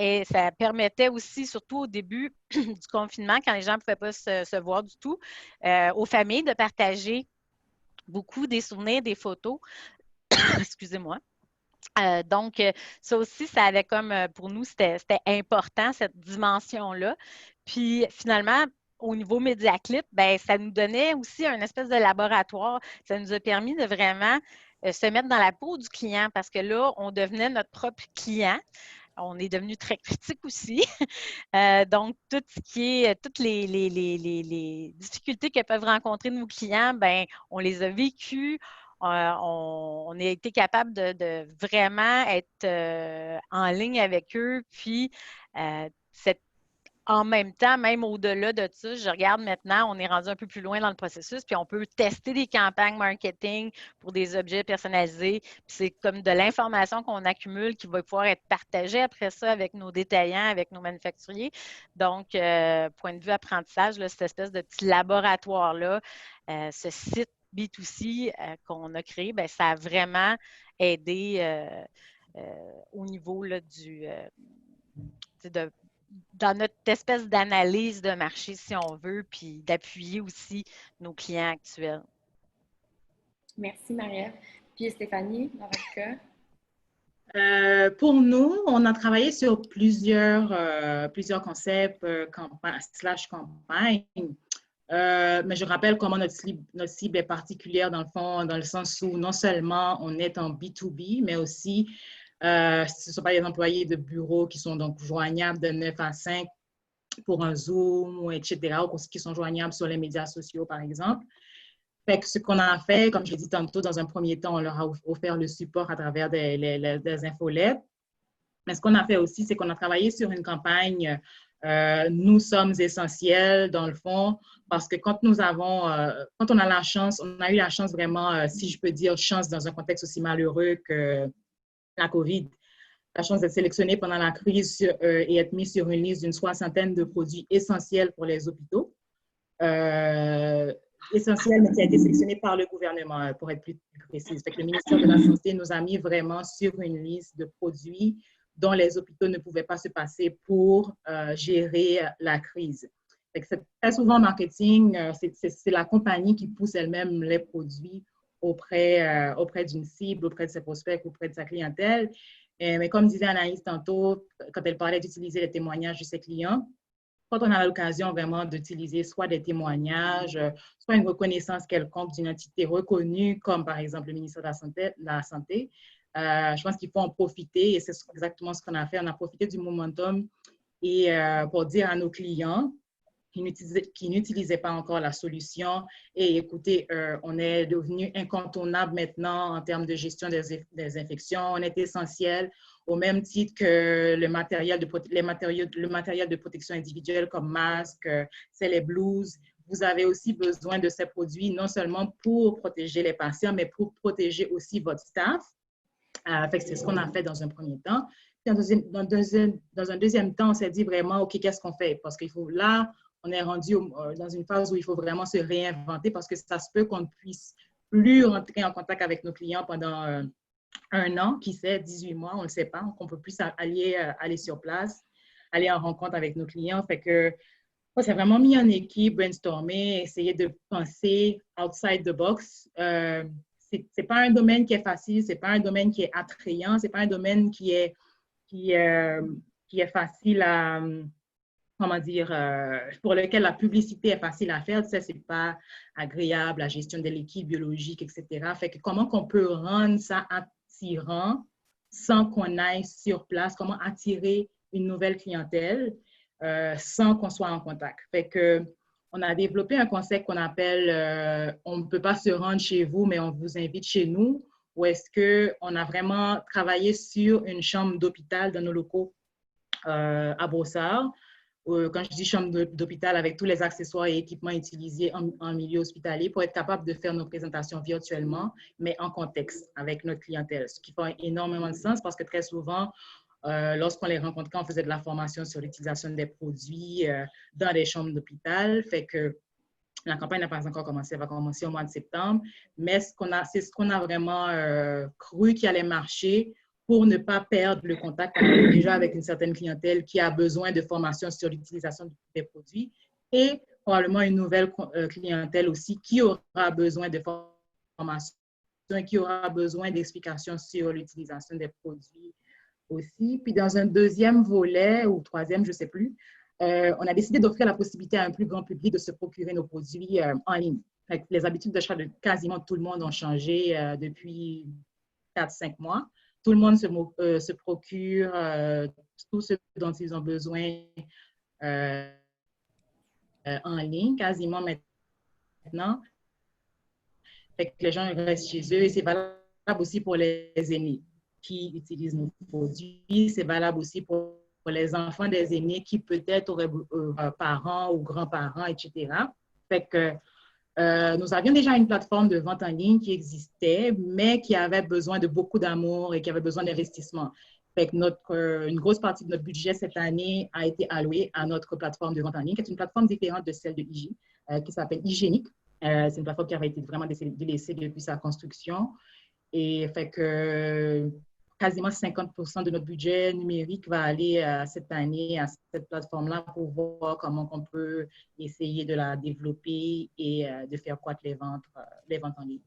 Speaker 3: permettait aussi, surtout au début du confinement, quand les gens ne pouvaient pas se voir du tout, aux familles de partager beaucoup des souvenirs, des photos. Excusez-moi. Donc, ça aussi, ça avait comme, pour nous, c'était important, cette dimension-là. Puis, finalement, au niveau Mediaclip, ça nous donnait aussi un espèce de laboratoire. Ça nous a permis de vraiment se mettre dans la peau du client parce que là, on devenait notre propre client. On est devenu très critique aussi. Donc, tout ce qui est, toutes les difficultés que peuvent rencontrer nos clients, on les a vécues. On a été capable de vraiment être en ligne avec eux. Puis, en même temps, même au-delà de ça, je regarde maintenant, on est rendu un peu plus loin dans le processus, puis on peut tester des campagnes marketing pour des objets personnalisés. Puis c'est comme de l'information qu'on accumule qui va pouvoir être partagée après ça avec nos détaillants, avec nos manufacturiers. Donc, point de vue apprentissage, là, cette espèce de petit laboratoire-là, ce site B2C qu'on a créé, ça a vraiment aidé au niveau là, dans notre espèce d'analyse de marché, si on veut, puis d'appuyer aussi nos clients actuels.
Speaker 2: Merci, Marie-Ève. Puis Stéphanie, dans votre cas?
Speaker 4: Pour nous, on a travaillé sur plusieurs concepts, campagnes. Mais je rappelle comment notre cible est particulière dans le fond, dans le sens où non seulement on est en B2B, mais aussi ce ne sont pas des employés de bureau qui sont donc joignables de 9 à 5 pour un Zoom, etc., ou qui sont joignables sur les médias sociaux, par exemple. Fait que ce qu'on a fait, comme je l'ai dit tantôt, dans un premier temps, on leur a offert le support à travers des infolettes. Mais ce qu'on a fait aussi, c'est qu'on a travaillé sur une campagne nous sommes essentiels, dans le fond, parce que quand on a la chance, on a eu la chance vraiment, si je peux dire chance dans un contexte aussi malheureux que la COVID, la chance d'être sélectionné pendant la crise et être mis sur une liste d'une 60aine de produits essentiels pour les hôpitaux. Essentiel, mais qui a été sélectionné par le gouvernement, pour être plus précise. Fait que le ministère de la Santé nous a mis vraiment sur une liste de produits dont les hôpitaux ne pouvaient pas se passer pour gérer la crise. C'est très souvent en marketing, c'est la compagnie qui pousse elle-même les produits auprès d'une cible, auprès de ses prospects, auprès de sa clientèle. Mais comme disait Anaïs tantôt, quand elle parlait d'utiliser les témoignages de ses clients, quand on a l'occasion vraiment d'utiliser soit des témoignages, soit une reconnaissance quelconque d'une entité reconnue, comme par exemple le ministère de la Santé, je pense qu'il faut en profiter et c'est exactement ce qu'on a fait. On a profité du momentum et pour dire à nos clients qui n'utilisaient pas encore la solution, et écoutez, on est devenu incontournable maintenant en termes de gestion des infections. On est essentiel au même titre que le matériel de protection individuelle comme masques, c'est les blouses. Vous avez aussi besoin de ces produits non seulement pour protéger les patients, mais pour protéger aussi votre staff. C'est ce qu'on a fait dans un premier temps. Puis dans un deuxième temps, on s'est dit vraiment, OK, qu'est-ce qu'on fait? Parce qu'il faut, là, on est rendu dans une phase où il faut vraiment se réinventer parce que ça se peut qu'on ne puisse plus rentrer en contact avec nos clients pendant un an, qui sait, 18 mois, on ne le sait pas, qu'on ne peut plus aller sur place, aller en rencontre avec nos clients. Fait que on s'est vraiment mis en équipe, brainstormer, essayer de penser outside the box. C'est pas un domaine qui est facile, c'est pas un domaine qui est attrayant, c'est pas un domaine qui est facile à, comment dire, pour lequel la publicité est facile à faire. Ça, c'est pas agréable, la gestion de l'équipe biologique, etc. Fait que comment qu'on peut rendre ça attirant sans qu'on aille sur place, comment attirer une nouvelle clientèle sans qu'on soit en contact. Fait que on a développé un concept qu'on appelle on ne peut pas se rendre chez vous, mais on vous invite chez nous, où est-ce qu'on a vraiment travaillé sur une chambre d'hôpital dans nos locaux à Brossard. Quand je dis chambre d'hôpital, avec tous les accessoires et équipements utilisés en milieu hospitalier pour être capable de faire nos présentations virtuellement, mais en contexte avec notre clientèle. Ce qui fait énormément de sens parce que très souvent, lorsqu'on les rencontrait, on faisait de la formation sur l'utilisation des produits dans les chambres d'hôpital. Fait que la campagne n'a pas encore commencé, elle va commencer au mois de septembre. Mais c'est ce qu'on a vraiment cru qu'il allait marcher pour ne pas perdre le contact déjà avec une certaine clientèle qui a besoin de formation sur l'utilisation des produits et probablement une nouvelle clientèle aussi qui aura besoin de formation, qui aura besoin d'explications sur l'utilisation des produits aussi. Puis dans un deuxième volet ou troisième, je ne sais plus, on a décidé d'offrir la possibilité à un plus grand public de se procurer nos produits en ligne. Les habitudes d'achat de quasiment tout le monde ont changé depuis 4-5 mois. Tout le monde se procure tout ce dont ils ont besoin en ligne, quasiment maintenant. Fait que les gens restent chez eux et c'est valable aussi pour les aînés qui utilisent nos produits. C'est valable aussi pour les enfants des aînés qui peut-être auraient parents ou grands-parents, etc. Fait que nous avions déjà une plateforme de vente en ligne qui existait, mais qui avait besoin de beaucoup d'amour et qui avait besoin d'investissement. Fait que une grosse partie de notre budget cette année a été allouée à notre plateforme de vente en ligne, qui est une plateforme différente de celle de IJ, qui s'appelle Hygiénique. C'est une plateforme qui avait été vraiment délaissée depuis sa construction. Et fait que quasiment 50% de notre budget numérique va aller cette année à cette plateforme-là pour voir comment on peut essayer de la développer et de faire croître les ventes en ligne.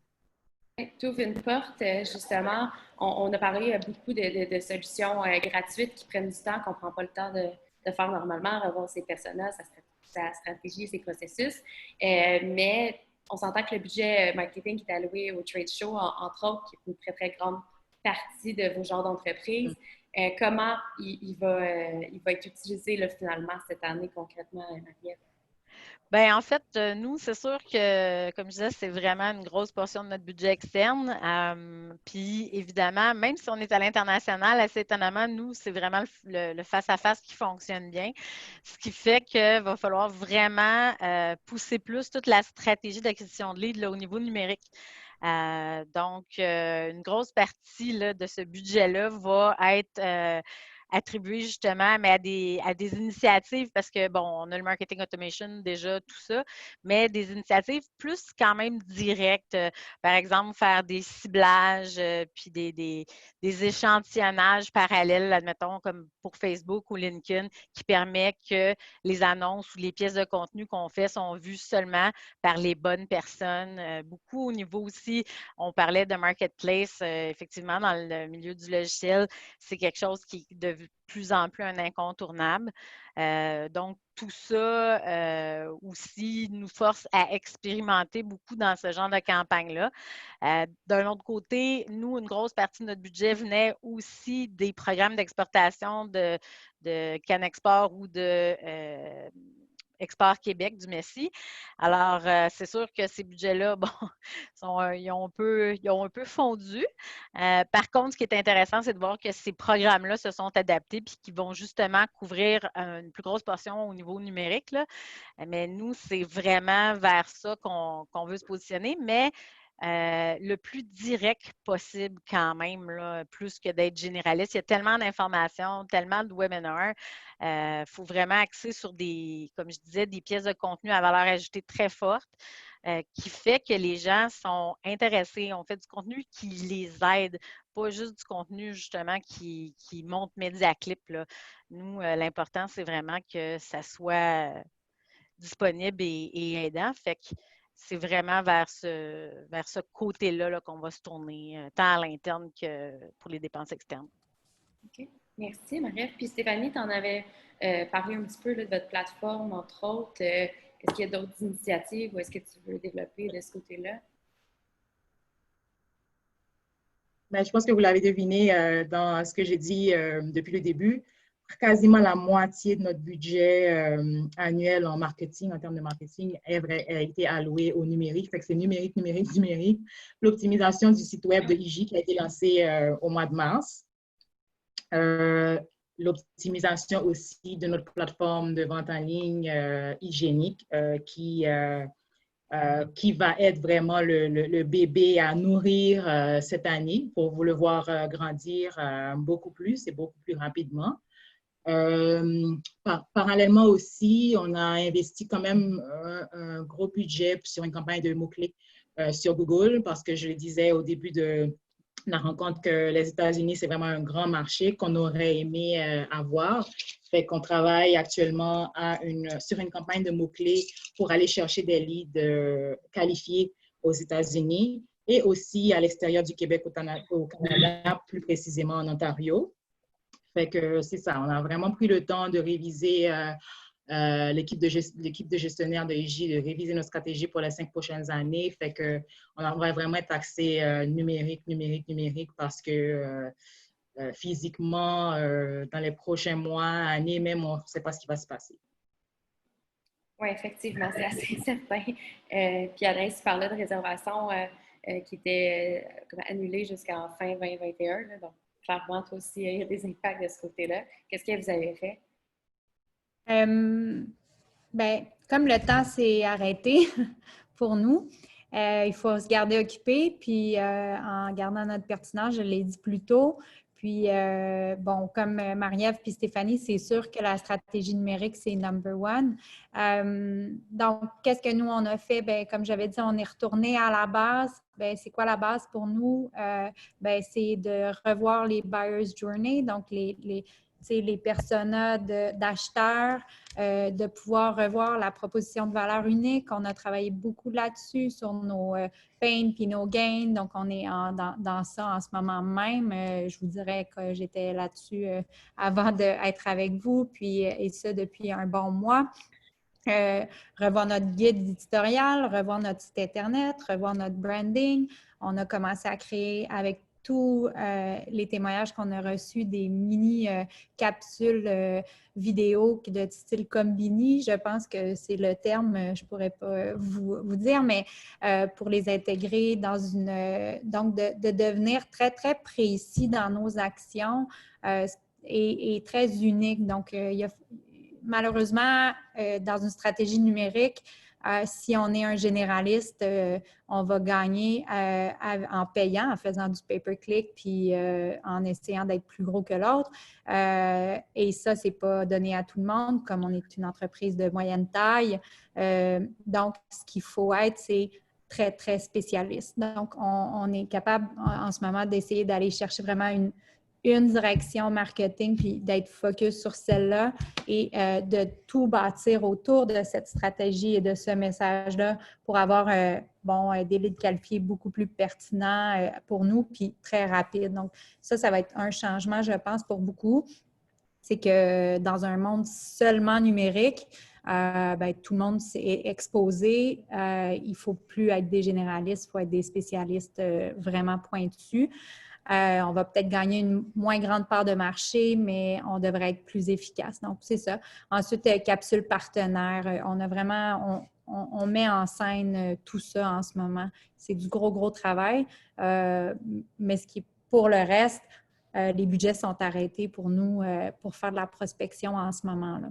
Speaker 2: Tu ouvres une porte, justement. On a parlé beaucoup de solutions gratuites qui prennent du temps, qu'on ne prend pas le temps de faire normalement, revoir ses personas, sa stratégie et ses processus. Mais on s'entend que le budget marketing qui est alloué au trade show, entre autres, qui est une très, très grande partie de vos genres d'entreprises, comment il va être utilisé là, finalement cette année concrètement, Marie-Ève?
Speaker 3: Bien, en fait, nous, c'est sûr que, comme je disais, c'est vraiment une grosse portion de notre budget externe. Puis, évidemment, même si on est à l'international, assez étonnamment, nous, c'est vraiment le face-à-face qui fonctionne bien. Ce qui fait qu'il va falloir vraiment pousser plus toute la stratégie d'acquisition de leads là, au niveau numérique. Donc, une grosse partie là, de ce budget-là va être attribué justement mais à des initiatives parce que, bon, on a le marketing automation déjà, tout ça, mais des initiatives plus quand même directes. Par exemple, faire des ciblages puis des échantillonnages parallèles, admettons, comme pour Facebook ou LinkedIn, qui permet que les annonces ou les pièces de contenu qu'on fait sont vues seulement par les bonnes personnes. Beaucoup au niveau aussi, on parlait de marketplace, effectivement, dans le milieu du logiciel, c'est quelque chose qui est devenu plus en plus un incontournable. Donc, tout ça aussi nous force à expérimenter beaucoup dans ce genre de campagne-là. D'un autre côté, nous, une grosse partie de notre budget venait aussi des programmes d'exportation de CanExport ou de Export Québec du Messi. Alors, c'est sûr que ces budgets-là, bon, ils ont un peu fondu. Par contre, ce qui est intéressant, c'est de voir que ces programmes-là se sont adaptés puis qui vont justement couvrir une plus grosse portion au niveau numérique, là. Mais nous, c'est vraiment vers ça qu'on veut se positionner, mais le plus direct possible quand même, là, plus que d'être généraliste. Il y a tellement d'informations, tellement de webinaires. Il faut vraiment axer sur des, comme je disais, des pièces de contenu à valeur ajoutée très forte qui fait que les gens sont intéressés. On fait du contenu qui les aide, pas juste du contenu justement qui monte MediaClip, là. Nous, l'important, c'est vraiment que ça soit disponible et aidant. Fait que c'est vraiment vers ce côté-là là, qu'on va se tourner, tant à l'interne que pour les dépenses externes.
Speaker 2: OK. Merci, Marie-Ève. Puis Stéphanie, tu en avais parlé un petit peu là, de votre plateforme, entre autres. Est-ce qu'il y a d'autres initiatives ou est-ce que tu veux développer de ce côté-là?
Speaker 4: Ben, je pense que vous l'avez deviné dans ce que j'ai dit depuis le début. Quasiment la moitié de notre budget annuel en marketing, en termes de marketing, a été alloué au numérique. Fait que c'est numérique, numérique, numérique. L'optimisation du site web de IJ qui a été lancé au mois de mars. L'optimisation aussi de notre plateforme de vente en ligne hygiénique qui va être vraiment le bébé à nourrir cette année pour vous le voir grandir beaucoup plus et beaucoup plus rapidement. Parallèlement aussi, on a investi quand même un gros budget sur une campagne de mots-clés sur Google parce que je le disais au début de la rencontre que les États-Unis, c'est vraiment un grand marché qu'on aurait aimé avoir. Fait qu'on travaille actuellement sur une campagne de mots-clés pour aller chercher des leads qualifiés aux États-Unis et aussi à l'extérieur du Québec au Canada, plus précisément en Ontario. Fait que c'est ça, on a vraiment pris le temps de réviser l'équipe de gestionnaire de IJ, de réviser nos stratégies pour les 5 prochaines années. Fait que on va vraiment être axé numérique, numérique, numérique parce que physiquement, dans les prochains mois, années même, on ne sait pas ce qui va se passer.
Speaker 2: Oui, effectivement, c'est assez certain. Puis Anaïs, tu parlais de réservation qui était annulée jusqu'en fin 2021. Là, donc, clairement, toi aussi, il y a des impacts de ce côté-là. Qu'est-ce que vous avez fait?
Speaker 1: Ben, comme le temps s'est arrêté pour nous, il faut se garder occupé, puis en gardant notre pertinence, je l'ai dit plus tôt. Puis, bon, comme Marie-Ève puis Stéphanie, c'est sûr que la stratégie numérique, c'est number one. Donc, qu'est-ce que nous, on a fait? Bien, comme j'avais dit, on est retourné à la base. Bien, c'est quoi la base pour nous? Bien, c'est de revoir les buyer's journey, donc les personas d'acheteurs, de pouvoir revoir la proposition de valeur unique. On a travaillé beaucoup là-dessus sur nos pains puis nos gains. Donc, on est dans ça en ce moment même. Je vous dirais que j'étais là-dessus avant d'être avec vous, puis et ça depuis un bon mois. Revoir notre guide éditorial, revoir notre site Internet, revoir notre branding. On a commencé à créer avec tous les témoignages qu'on a reçus, des mini-capsules vidéo de style Combini. Je pense que c'est le terme, je ne pourrais pas vous dire, mais pour les intégrer dans donc, de devenir très, très précis dans nos actions et très unique. Donc, il y a malheureusement, dans une stratégie numérique, si on est un généraliste, on va gagner en payant, en faisant du pay-per-click, puis en essayant d'être plus gros que l'autre. Et ça, ce n'est pas donné à tout le monde, comme on est une entreprise de moyenne taille. Donc, ce qu'il faut être, c'est très, très spécialiste. Donc, on est capable en ce moment d'essayer d'aller chercher vraiment une direction marketing, puis d'être focus sur celle-là et de tout bâtir autour de cette stratégie et de ce message-là pour avoir des leads qualifiés beaucoup plus pertinents pour nous, puis très rapide. Donc, ça va être un changement, je pense, pour beaucoup. c'est que dans un monde seulement numérique, tout le monde est exposé. Il ne faut plus être des généralistes, il faut être des spécialistes vraiment pointus. On va peut-être gagner une moins grande part de marché, mais on devrait être plus efficace. Donc, c'est ça. Ensuite, capsule partenaire. On a vraiment, on met en scène tout ça en ce moment. C'est du gros travail. Mais ce qui est pour le reste, les budgets sont arrêtés pour nous pour faire de la prospection en ce moment-là.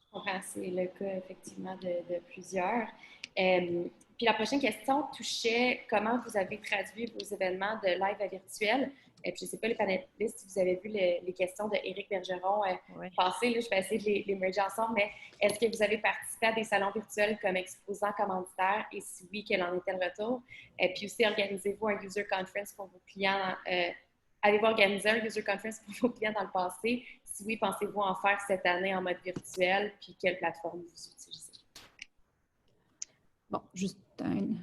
Speaker 2: Je comprends, c'est le cas effectivement de plusieurs. Puis la prochaine question touchait comment vous avez traduit vos événements de live à virtuel. Puis je ne sais pas, les panélistes, si vous avez vu les questions d'Éric Bergeron passer, là, je vais essayer de les merger ensemble, mais est-ce que vous avez participé à des salons virtuels comme exposant commanditaire et si oui, quel en était le retour? Puis aussi, organisez-vous un user conference pour vos clients? Avez-vous organisé un user conference pour vos clients dans le passé? Si oui, pensez-vous en faire cette année en mode virtuel? Puis quelle plateforme vous utilisez?
Speaker 1: Bon,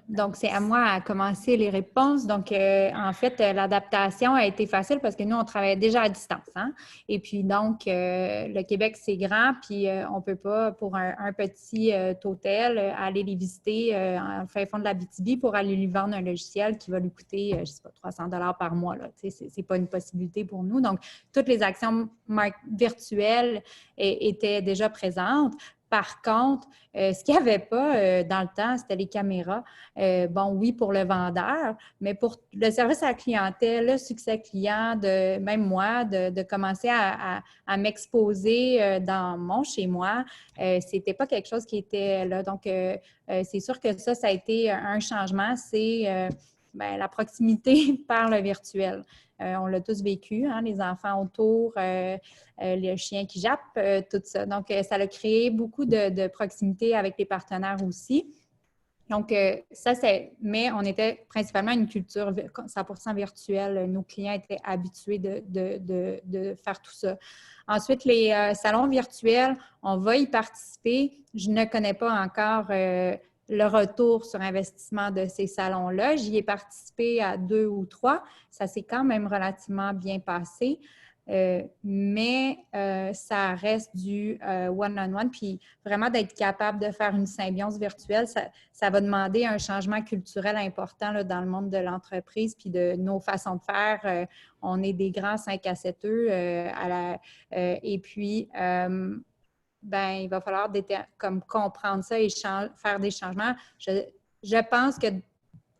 Speaker 1: donc, c'est à moi à commencer les réponses. Donc, en fait, l'adaptation a été facile parce que nous, on travaillait déjà à distance. Hein? Et puis, donc, le Québec, c'est grand, puis on ne peut pas, pour un petit hôtel, aller les visiter en fin fond de l'Abitibi pour aller lui vendre un logiciel qui va lui coûter, je ne sais pas, 300 $ par mois. Ce n'est pas une possibilité pour nous. Donc, toutes les actions virtuelles étaient déjà présentes. Par contre, ce qu'il n'y avait pas dans le temps, c'était les caméras. Oui, pour le vendeur, mais pour le service à la clientèle, le succès client, même moi, de commencer à m'exposer dans mon chez-moi, c'était pas quelque chose qui était là. Donc, c'est sûr que ça a été un changement, c'est la proximité par le virtuel. On l'a tous vécu, hein, les enfants autour, le chien qui jappe, tout ça. Donc, ça a créé beaucoup de proximité avec les partenaires aussi. Donc, mais on était principalement une culture 100% virtuelle. Nos clients étaient habitués de faire tout ça. Ensuite, les salons virtuels, on va y participer. Je ne connais pas encore le retour sur investissement de ces salons-là. J'y ai participé à 2 ou 3. Ça s'est quand même relativement bien passé. Mais ça reste du one-on-one, puis vraiment d'être capable de faire une symbiose virtuelle, ça va demander un changement culturel important là, dans le monde de l'entreprise, puis de nos façons de faire. On est des grands 5 à 7 et puis il va falloir comme comprendre ça et faire des changements. Je pense que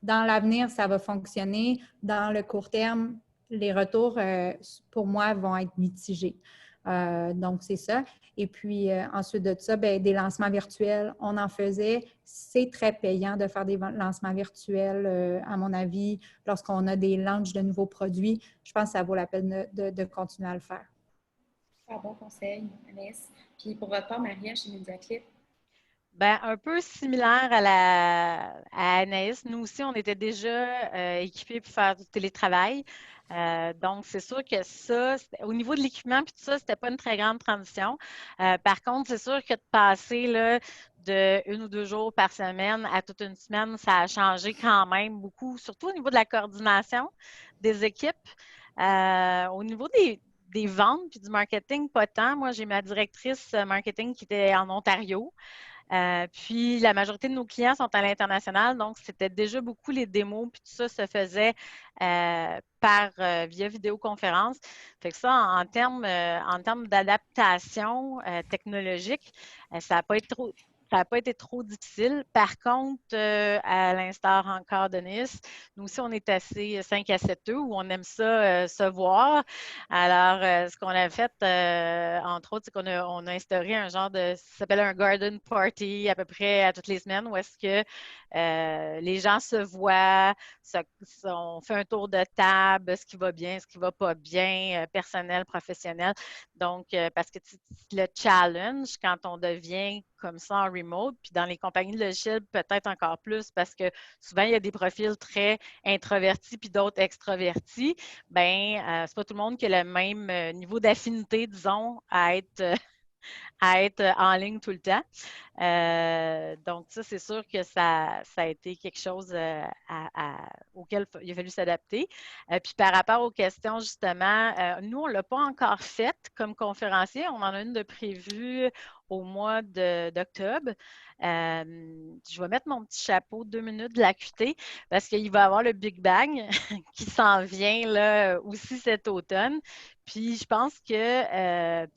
Speaker 1: dans l'avenir, ça va fonctionner. Dans le court terme, les retours, pour moi, vont être mitigés. Donc, c'est ça. Et puis, ensuite de ça, des lancements virtuels, on en faisait. C'est très payant de faire des lancements virtuels, à mon avis, lorsqu'on a des launches de nouveaux produits. Je pense que ça vaut la peine de continuer à le faire.
Speaker 2: Un bon conseil, Anaïs. Puis pour votre part, Maria, chez MediaClip?
Speaker 3: Un peu similaire à Anaïs. Nous aussi, on était déjà équipés pour faire du télétravail. Donc, c'est sûr que ça, au niveau de l'équipement puis tout ça, c'était pas une très grande transition. Par contre, c'est sûr que de passer là, de 1 ou 2 jours par semaine à toute une semaine, ça a changé quand même beaucoup, surtout au niveau de la coordination des équipes. Au niveau des ventes puis du marketing, pas tant. Moi, j'ai ma directrice marketing qui était en Ontario. Puis la majorité de nos clients sont à l'international, donc c'était déjà beaucoup les démos, puis tout ça se faisait via vidéoconférence. Fait que ça, en termes d'adaptation technologique, ça n'a pas été trop difficile. Par contre, à l'instar encore de Nice, nous aussi, on est assez 5 à 7 où on aime ça se voir. Alors, ce qu'on a fait, entre autres, c'est qu'on a instauré un genre ça s'appelle un garden party à peu près à toutes les semaines où est-ce que les gens se voient, on fait un tour de table, ce qui va bien, ce qui va pas bien, personnel, professionnel. Donc, parce que le challenge, quand on devient comme ça en remote, puis dans les compagnies de logiciels, peut-être encore plus, parce que souvent, il y a des profils très introvertis puis d'autres extrovertis. C'est pas tout le monde qui a le même niveau d'affinité, disons, à être à être en ligne tout le temps. Donc, ça, c'est sûr que ça a été quelque chose auquel il a fallu s'adapter. Puis par rapport aux questions, justement, nous, on ne l'a pas encore faite comme conférencier. On en a une de prévue au mois d'octobre. Je vais mettre mon petit chapeau 2 minutes de l'AQT parce qu'il va y avoir le Big Bang qui s'en vient là, aussi cet automne. Puis je pense que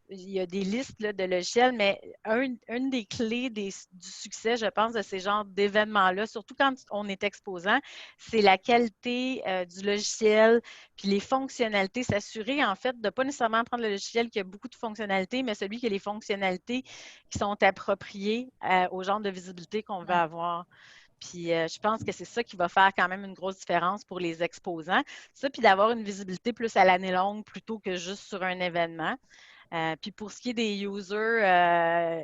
Speaker 3: il y a des listes là, de logiciels, mais une des clés du succès, je pense, de ces genres d'événements-là, surtout quand on est exposant, c'est la qualité du logiciel, puis les fonctionnalités. S'assurer, en fait, de ne pas nécessairement prendre le logiciel qui a beaucoup de fonctionnalités, mais celui qui a les fonctionnalités qui sont appropriées au genre de visibilité qu'on veut avoir. Puis je pense que c'est ça qui va faire quand même une grosse différence pour les exposants. Ça, puis d'avoir une visibilité plus à l'année longue plutôt que juste sur un événement. Puis pour ce qui est des user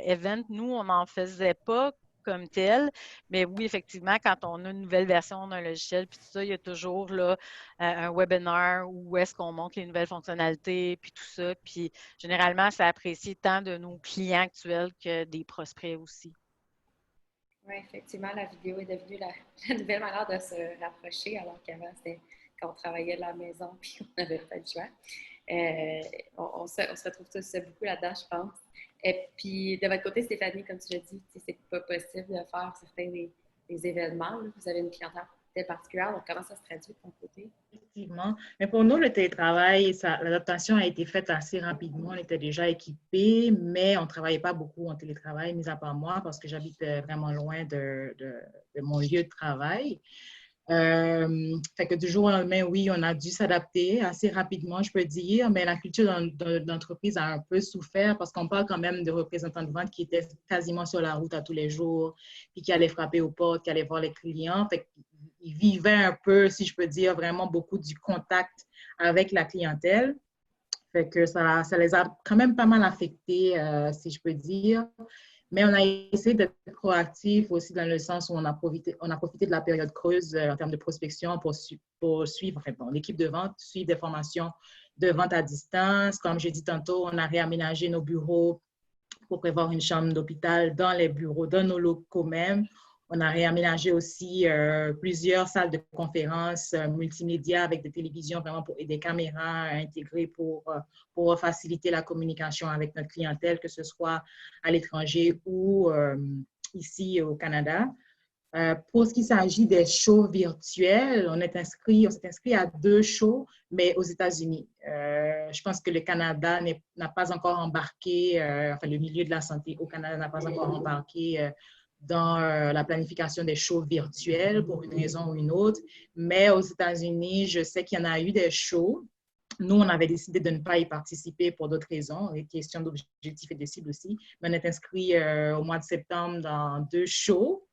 Speaker 3: events, nous, on n'en faisait pas comme tel, mais oui, effectivement, quand on a une nouvelle version d'un logiciel, puis tout ça, il y a toujours là, un webinaire où est-ce qu'on montre les nouvelles fonctionnalités, puis tout ça. Puis généralement, c'est apprécié tant de nos clients actuels que des prospects aussi.
Speaker 2: Oui, effectivement, la vidéo est devenue la nouvelle manière de se rapprocher, alors qu'avant, c'était quand on travaillait de la maison puis on n'avait pas le choix. On se retrouve tous beaucoup là-dedans, je pense. Et puis, de votre côté, Stéphanie, comme tu l'as dit, c'est pas possible de faire certains des événements. Là. Vous avez une clientèle particulière, donc comment ça se traduit de ton côté?
Speaker 4: Effectivement. Mais pour nous, le télétravail, l'adaptation a été faite assez rapidement. On était déjà équipés, mais on ne travaillait pas beaucoup en télétravail, mis à part moi, parce que j'habite vraiment loin de mon lieu de travail. Fait que du jour au lendemain, oui, on a dû s'adapter assez rapidement, je peux dire, mais la culture d'entreprise a un peu souffert parce qu'on parle quand même de représentants de vente qui étaient quasiment sur la route à tous les jours, puis qui allaient frapper aux portes, qui allaient voir les clients. Fait qu'ils vivaient un peu, si je peux dire, vraiment beaucoup du contact avec la clientèle. Fait que ça les a quand même pas mal affectés, si je peux dire. Mais on a essayé d'être proactif aussi dans le sens où on a profité de la période creuse en termes de prospection pour suivre, enfin, bon, l'équipe de vente, suivre des formations de vente à distance. Comme je dit tantôt, on a réaménagé nos bureaux pour prévoir une chambre d'hôpital dans les bureaux, dans nos locaux même. On a réaménagé aussi plusieurs salles de conférences multimédia avec des télévisions vraiment et des caméras intégrées pour faciliter la communication avec notre clientèle, que ce soit à l'étranger ou ici au Canada. Pour ce qui s'agit des shows virtuels, on s'est inscrit à 2 shows, mais aux États-Unis. Je pense que le Canada n'a pas encore embarqué, enfin le milieu de la santé au Canada n'a pas encore embarqué dans la planification des shows virtuels pour une raison ou une autre. Mais aux États-Unis, je sais qu'il y en a eu des shows. Nous, on avait décidé de ne pas y participer pour d'autres raisons, des questions d'objectifs et de cibles aussi. Mais on est inscrit au mois de septembre dans 2 shows.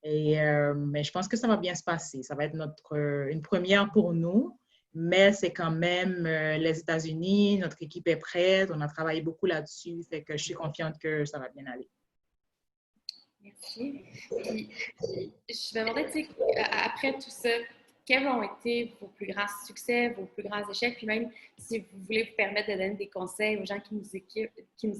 Speaker 4: Mais je pense que ça va bien se passer. Ça va être une première pour nous, mais c'est quand même les États-Unis. Notre équipe est prête. On a travaillé beaucoup là-dessus. Fait que je suis confiante que ça va bien aller.
Speaker 2: Merci. Puis, je me demandais, tu sais, après tout ça, quels ont été vos plus grands succès, vos plus grands échecs? Puis même, si vous voulez vous permettre de donner des conseils aux gens qui nous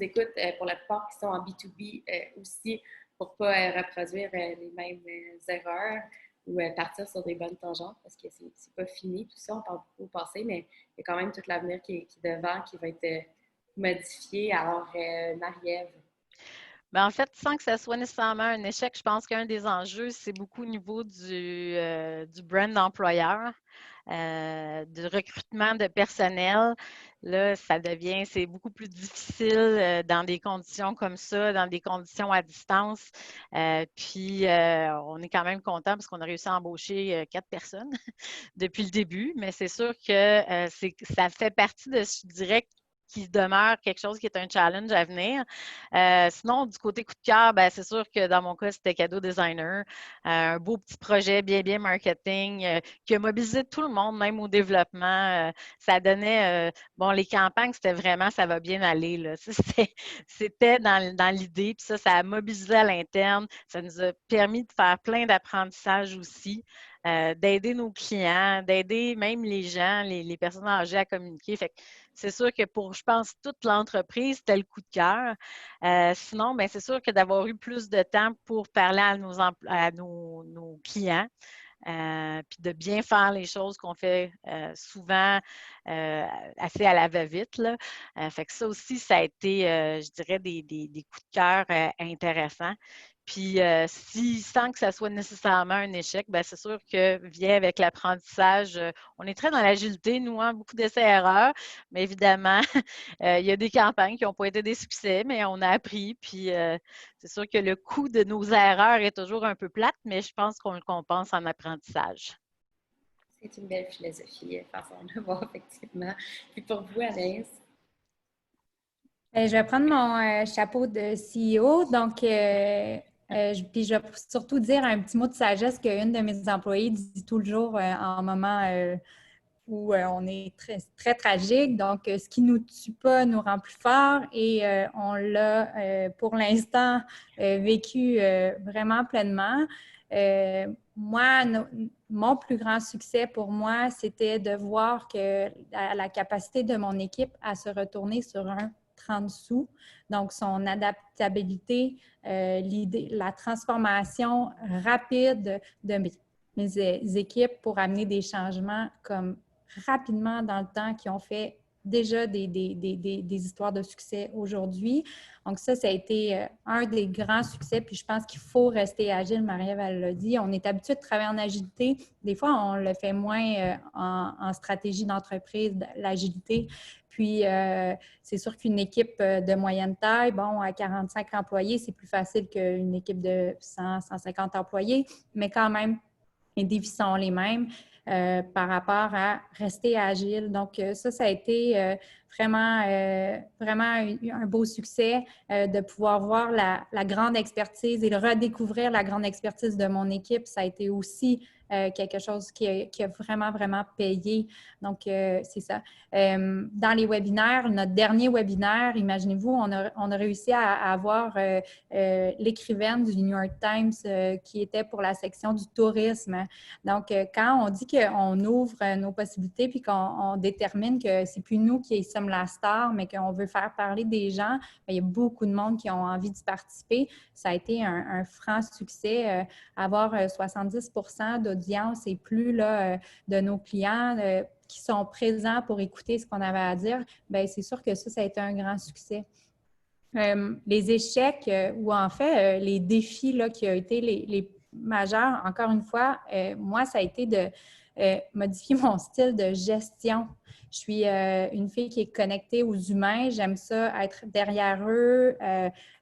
Speaker 2: écoutent, pour la plupart qui sont en B2B aussi, pour ne pas reproduire les mêmes erreurs ou partir sur des bonnes tangentes, parce que c'est pas fini tout ça, on parle beaucoup au passé, mais il y a quand même tout l'avenir qui est devant, qui va être modifié. Alors, Marie-Ève.
Speaker 3: Bien, en fait, sans que ça soit nécessairement un échec, je pense qu'un des enjeux, c'est beaucoup au niveau du brand d'employeur, du recrutement de personnel. Là, c'est beaucoup plus difficile dans des conditions comme ça, dans des conditions à distance. Puis, on est quand même content parce qu'on a réussi à embaucher 4 personnes depuis le début, mais c'est sûr que ça fait partie de, je dirais, qui demeure quelque chose qui est un challenge à venir. Sinon, du côté coup de cœur, ben, c'est sûr que dans mon cas, c'était Cadeau Designer. Un beau petit projet bien marketing qui a mobilisé tout le monde, même au développement. Ça donnait, bon, les campagnes, c'était vraiment, ça va bien aller. Là. C'était dans l'idée, puis ça a mobilisé à l'interne. Ça nous a permis de faire plein d'apprentissages aussi. D'aider nos clients, d'aider même les gens, les personnes âgées à communiquer. Fait que c'est sûr que pour, je pense, toute l'entreprise, c'était le coup de cœur. Sinon, bien, c'est sûr que d'avoir eu plus de temps pour parler à nos clients, puis de bien faire les choses qu'on fait souvent assez à la va-vite, là. Fait que ça aussi, ça a été, je dirais, des coups de cœur intéressants. Puis, sans que ça soit nécessairement un échec, bien, c'est sûr que vient avec l'apprentissage. On est très dans l'agilité, nous, hein, beaucoup d'essais-erreurs, mais évidemment, il y a des campagnes qui n'ont pas été des succès, mais on a appris. Puis, c'est sûr que le coût de nos erreurs est toujours un peu plate, mais je pense qu'on le compense en apprentissage.
Speaker 2: C'est une belle philosophie, façon de voir, effectivement. Puis pour vous, Anaïs?
Speaker 1: Je vais prendre mon chapeau de CEO. Donc, puis je vais surtout dire un petit mot de sagesse qu'une de mes employées dit tout le jour en moment où on est très, très tragique. Donc, ce qui ne nous tue pas nous rend plus forts et on l'a pour l'instant vécu vraiment pleinement. Moi, mon plus grand succès pour moi, c'était de voir que la capacité de mon équipe à se retourner sur un 30 sous, donc son adaptabilité, la transformation rapide de mes équipes pour amener des changements comme rapidement dans le temps qui ont fait déjà des histoires de succès aujourd'hui. Donc ça a été un des grands succès. Puis je pense qu'il faut rester agile. Marie-Ève, elle l'a dit. On est habitué de travailler en agilité. Des fois, on le fait moins en stratégie d'entreprise, l'agilité. Puis, c'est sûr qu'une équipe de moyenne taille, bon, à 45 employés, c'est plus facile qu'une équipe de 100, 150 employés, mais quand même, les défis sont les mêmes par rapport à rester agile. Donc, ça a été vraiment un beau succès de pouvoir voir la grande expertise et de redécouvrir la grande expertise de mon équipe. Ça a été aussi quelque chose qui a vraiment, vraiment payé. Donc, c'est ça. Dans les webinaires, notre dernier webinaire, imaginez-vous, on a réussi à avoir l'écrivaine du New York Times qui était pour la section du tourisme. Donc, quand on dit qu'on ouvre nos possibilités puis qu'on détermine que c'est plus nous qui sommes la star, mais qu'on veut faire parler des gens, bien, il y a beaucoup de monde qui ont envie d'y participer. Ça a été un franc succès. Avoir 70% d'audience et plus là, de nos clients qui sont présents pour écouter ce qu'on avait à dire, bien, c'est sûr que ça a été un grand succès. Les échecs ou en fait les défis là, qui ont été les majeurs, encore une fois, moi, ça a été de modifier mon style de gestion. Je suis une fille qui est connectée aux humains. J'aime ça être derrière eux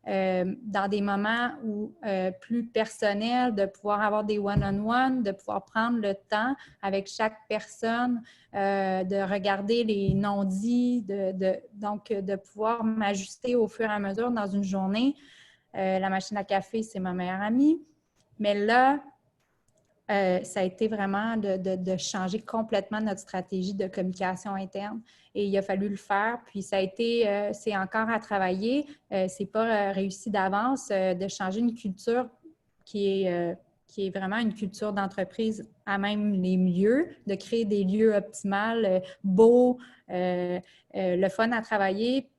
Speaker 1: dans des moments où plus personnels, de pouvoir avoir des one-on-one, de pouvoir prendre le temps avec chaque personne, de regarder les non-dits, donc de pouvoir m'ajuster au fur et à mesure dans une journée. La machine à café, c'est ma meilleure amie. Mais là, ça a été vraiment de changer complètement notre stratégie de communication interne. Et il a fallu le faire. Puis ça a été, c'est encore à travailler. C'est pas réussi d'avance de changer une culture qui est vraiment une culture d'entreprise à même les lieux, de créer des lieux optimaux, beaux, le fun à travailler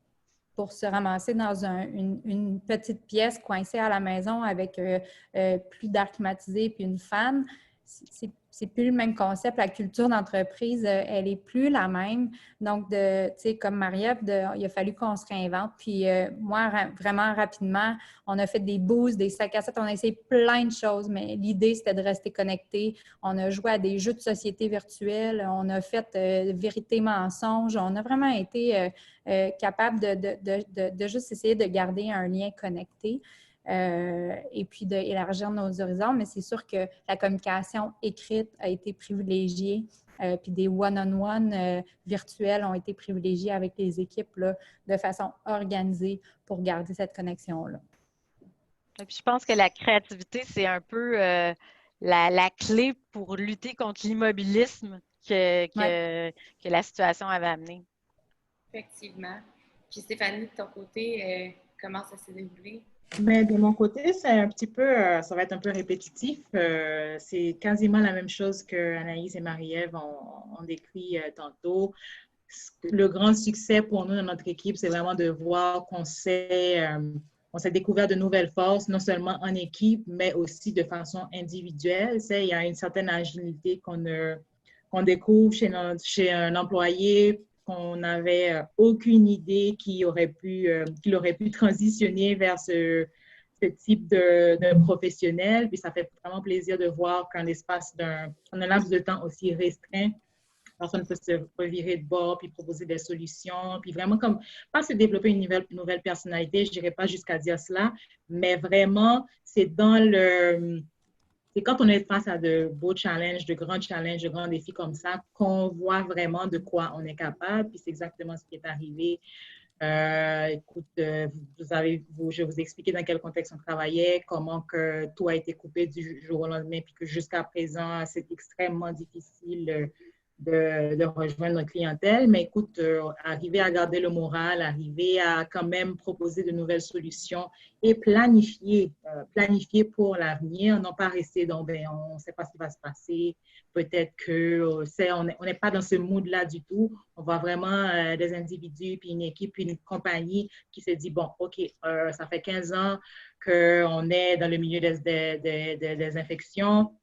Speaker 1: pour se ramasser dans une petite pièce coincée à la maison avec plus d'air climatisé puis une fan. C'est plus le même concept. La culture d'entreprise, elle est plus la même. Donc, tu sais, comme Marie-Ève, il a fallu qu'on se réinvente. Puis moi, vraiment rapidement, on a fait des boosts, des sacs à 7, on a essayé plein de choses, mais l'idée, c'était de rester connecté. On a joué à des jeux de société virtuels, on a fait vérité-mensonge, on a vraiment été capable de juste essayer de garder un lien connecté. Et puis d'élargir nos horizons, mais c'est sûr que la communication écrite a été privilégiée, puis des one-on-one virtuels ont été privilégiés avec les équipes là, de façon organisée pour garder cette connexion-là.
Speaker 3: Et puis je pense que la créativité, c'est un peu la clé pour lutter contre l'immobilisme que la situation avait amené.
Speaker 2: Effectivement. Puis Stéphanie, de ton côté, comment ça s'est déroulé?
Speaker 4: Mais de mon côté, c'est un petit peu, ça va être un peu répétitif. C'est quasiment la même chose que Anaïs et Marie-Ève ont décrit tantôt. le grand succès pour nous dans notre équipe, c'est vraiment de voir qu'on s'est découvert de nouvelles forces, non seulement en équipe, mais aussi de façon individuelle. Il y a une certaine agilité qu'on découvre chez un employé qu'on n'avait aucune idée qu'il aurait pu transitionner vers ce type de professionnel. Puis ça fait vraiment plaisir de voir qu'en un laps de temps aussi restreint, la personne peut se revirer de bord, puis proposer des solutions, puis vraiment pas se développer une nouvelle personnalité, je dirais pas jusqu'à dire cela, mais vraiment, c'est quand on est face à de beaux challenges, de grands défis comme ça, qu'on voit vraiment de quoi on est capable, puis c'est exactement ce qui est arrivé. Écoute, je vais vous expliquer dans quel contexte on travaillait, comment que tout a été coupé du jour au lendemain, puis que jusqu'à présent, c'est extrêmement difficile de rejoindre notre clientèle. Mais écoute, arriver à garder le moral, arriver à quand même proposer de nouvelles solutions et planifier pour l'avenir, non pas rester dans, on ne sait pas ce qui va se passer, peut-être on n'est pas dans ce mood-là du tout. On voit vraiment des individus, puis une équipe, puis une compagnie qui se dit, bon, OK, ça fait 15 ans qu'on est dans le milieu des infections.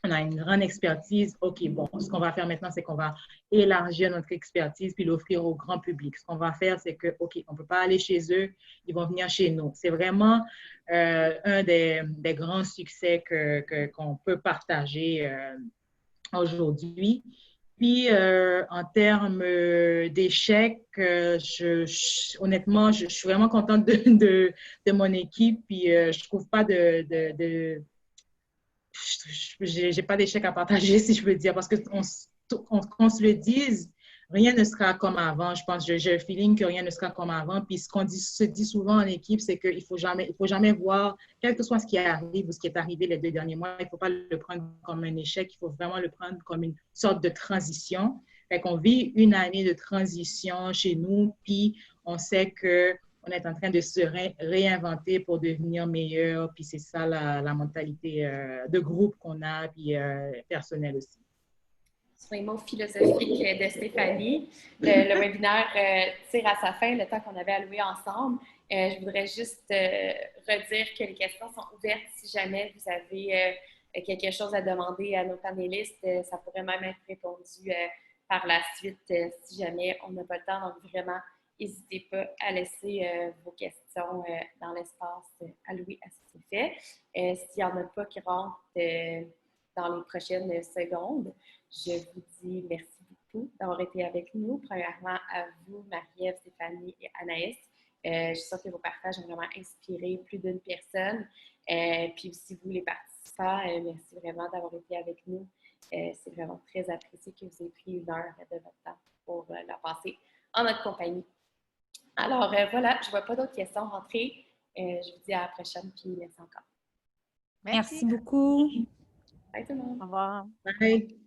Speaker 4: On a une grande expertise. OK, bon, ce qu'on va faire maintenant, c'est qu'on va élargir notre expertise puis l'offrir au grand public. Ce qu'on va faire, c'est que, OK, on ne peut pas aller chez eux, ils vont venir chez nous. C'est vraiment un des grands succès qu'on peut partager aujourd'hui. Puis, en termes d'échecs, honnêtement, je suis vraiment contente de mon équipe. Puis, je trouve pas j'ai pas d'échec à partager, si je veux dire, parce qu'on se le dise, rien ne sera comme avant. Je pense, j'ai le feeling que rien ne sera comme avant. Puis ce qu'on se dit souvent en équipe, c'est qu'il faut jamais voir, quel que soit ce qui arrive ou ce qui est arrivé les 2 derniers mois, il ne faut pas le prendre comme un échec, il faut vraiment le prendre comme une sorte de transition. Fait qu'on vit une année de transition chez nous, puis on sait qu'on est en train de se réinventer pour devenir meilleur, puis c'est ça la mentalité de groupe qu'on a, puis personnelle aussi.
Speaker 2: Sur les mots philosophiques de Stéphanie, le webinaire tire à sa fin, le temps qu'on avait alloué ensemble. Je voudrais juste redire que les questions sont ouvertes si jamais vous avez quelque chose à demander à nos panélistes. Ça pourrait même être répondu par la suite si jamais on n'a pas le temps. Donc, vraiment, n'hésitez pas à laisser vos questions dans l'espace alloué à ce fait. S'il n'y en a pas qui rentrent dans les prochaines secondes, je vous dis merci beaucoup d'avoir été avec nous. Premièrement, à vous, Marie-Ève, Stéphanie et Anaïs. Je suis sûre que vos partages ont vraiment inspiré plus d'une personne. Puis aussi, vous, les participants, merci vraiment d'avoir été avec nous. C'est vraiment très apprécié que vous ayez pris 1 heure de votre temps pour la passer en notre compagnie. Alors, voilà, je ne vois pas d'autres questions rentrer. Je vous dis à la prochaine, puis merci encore.
Speaker 1: Merci beaucoup.
Speaker 2: Bye tout le monde.
Speaker 3: Au revoir.
Speaker 4: Bye.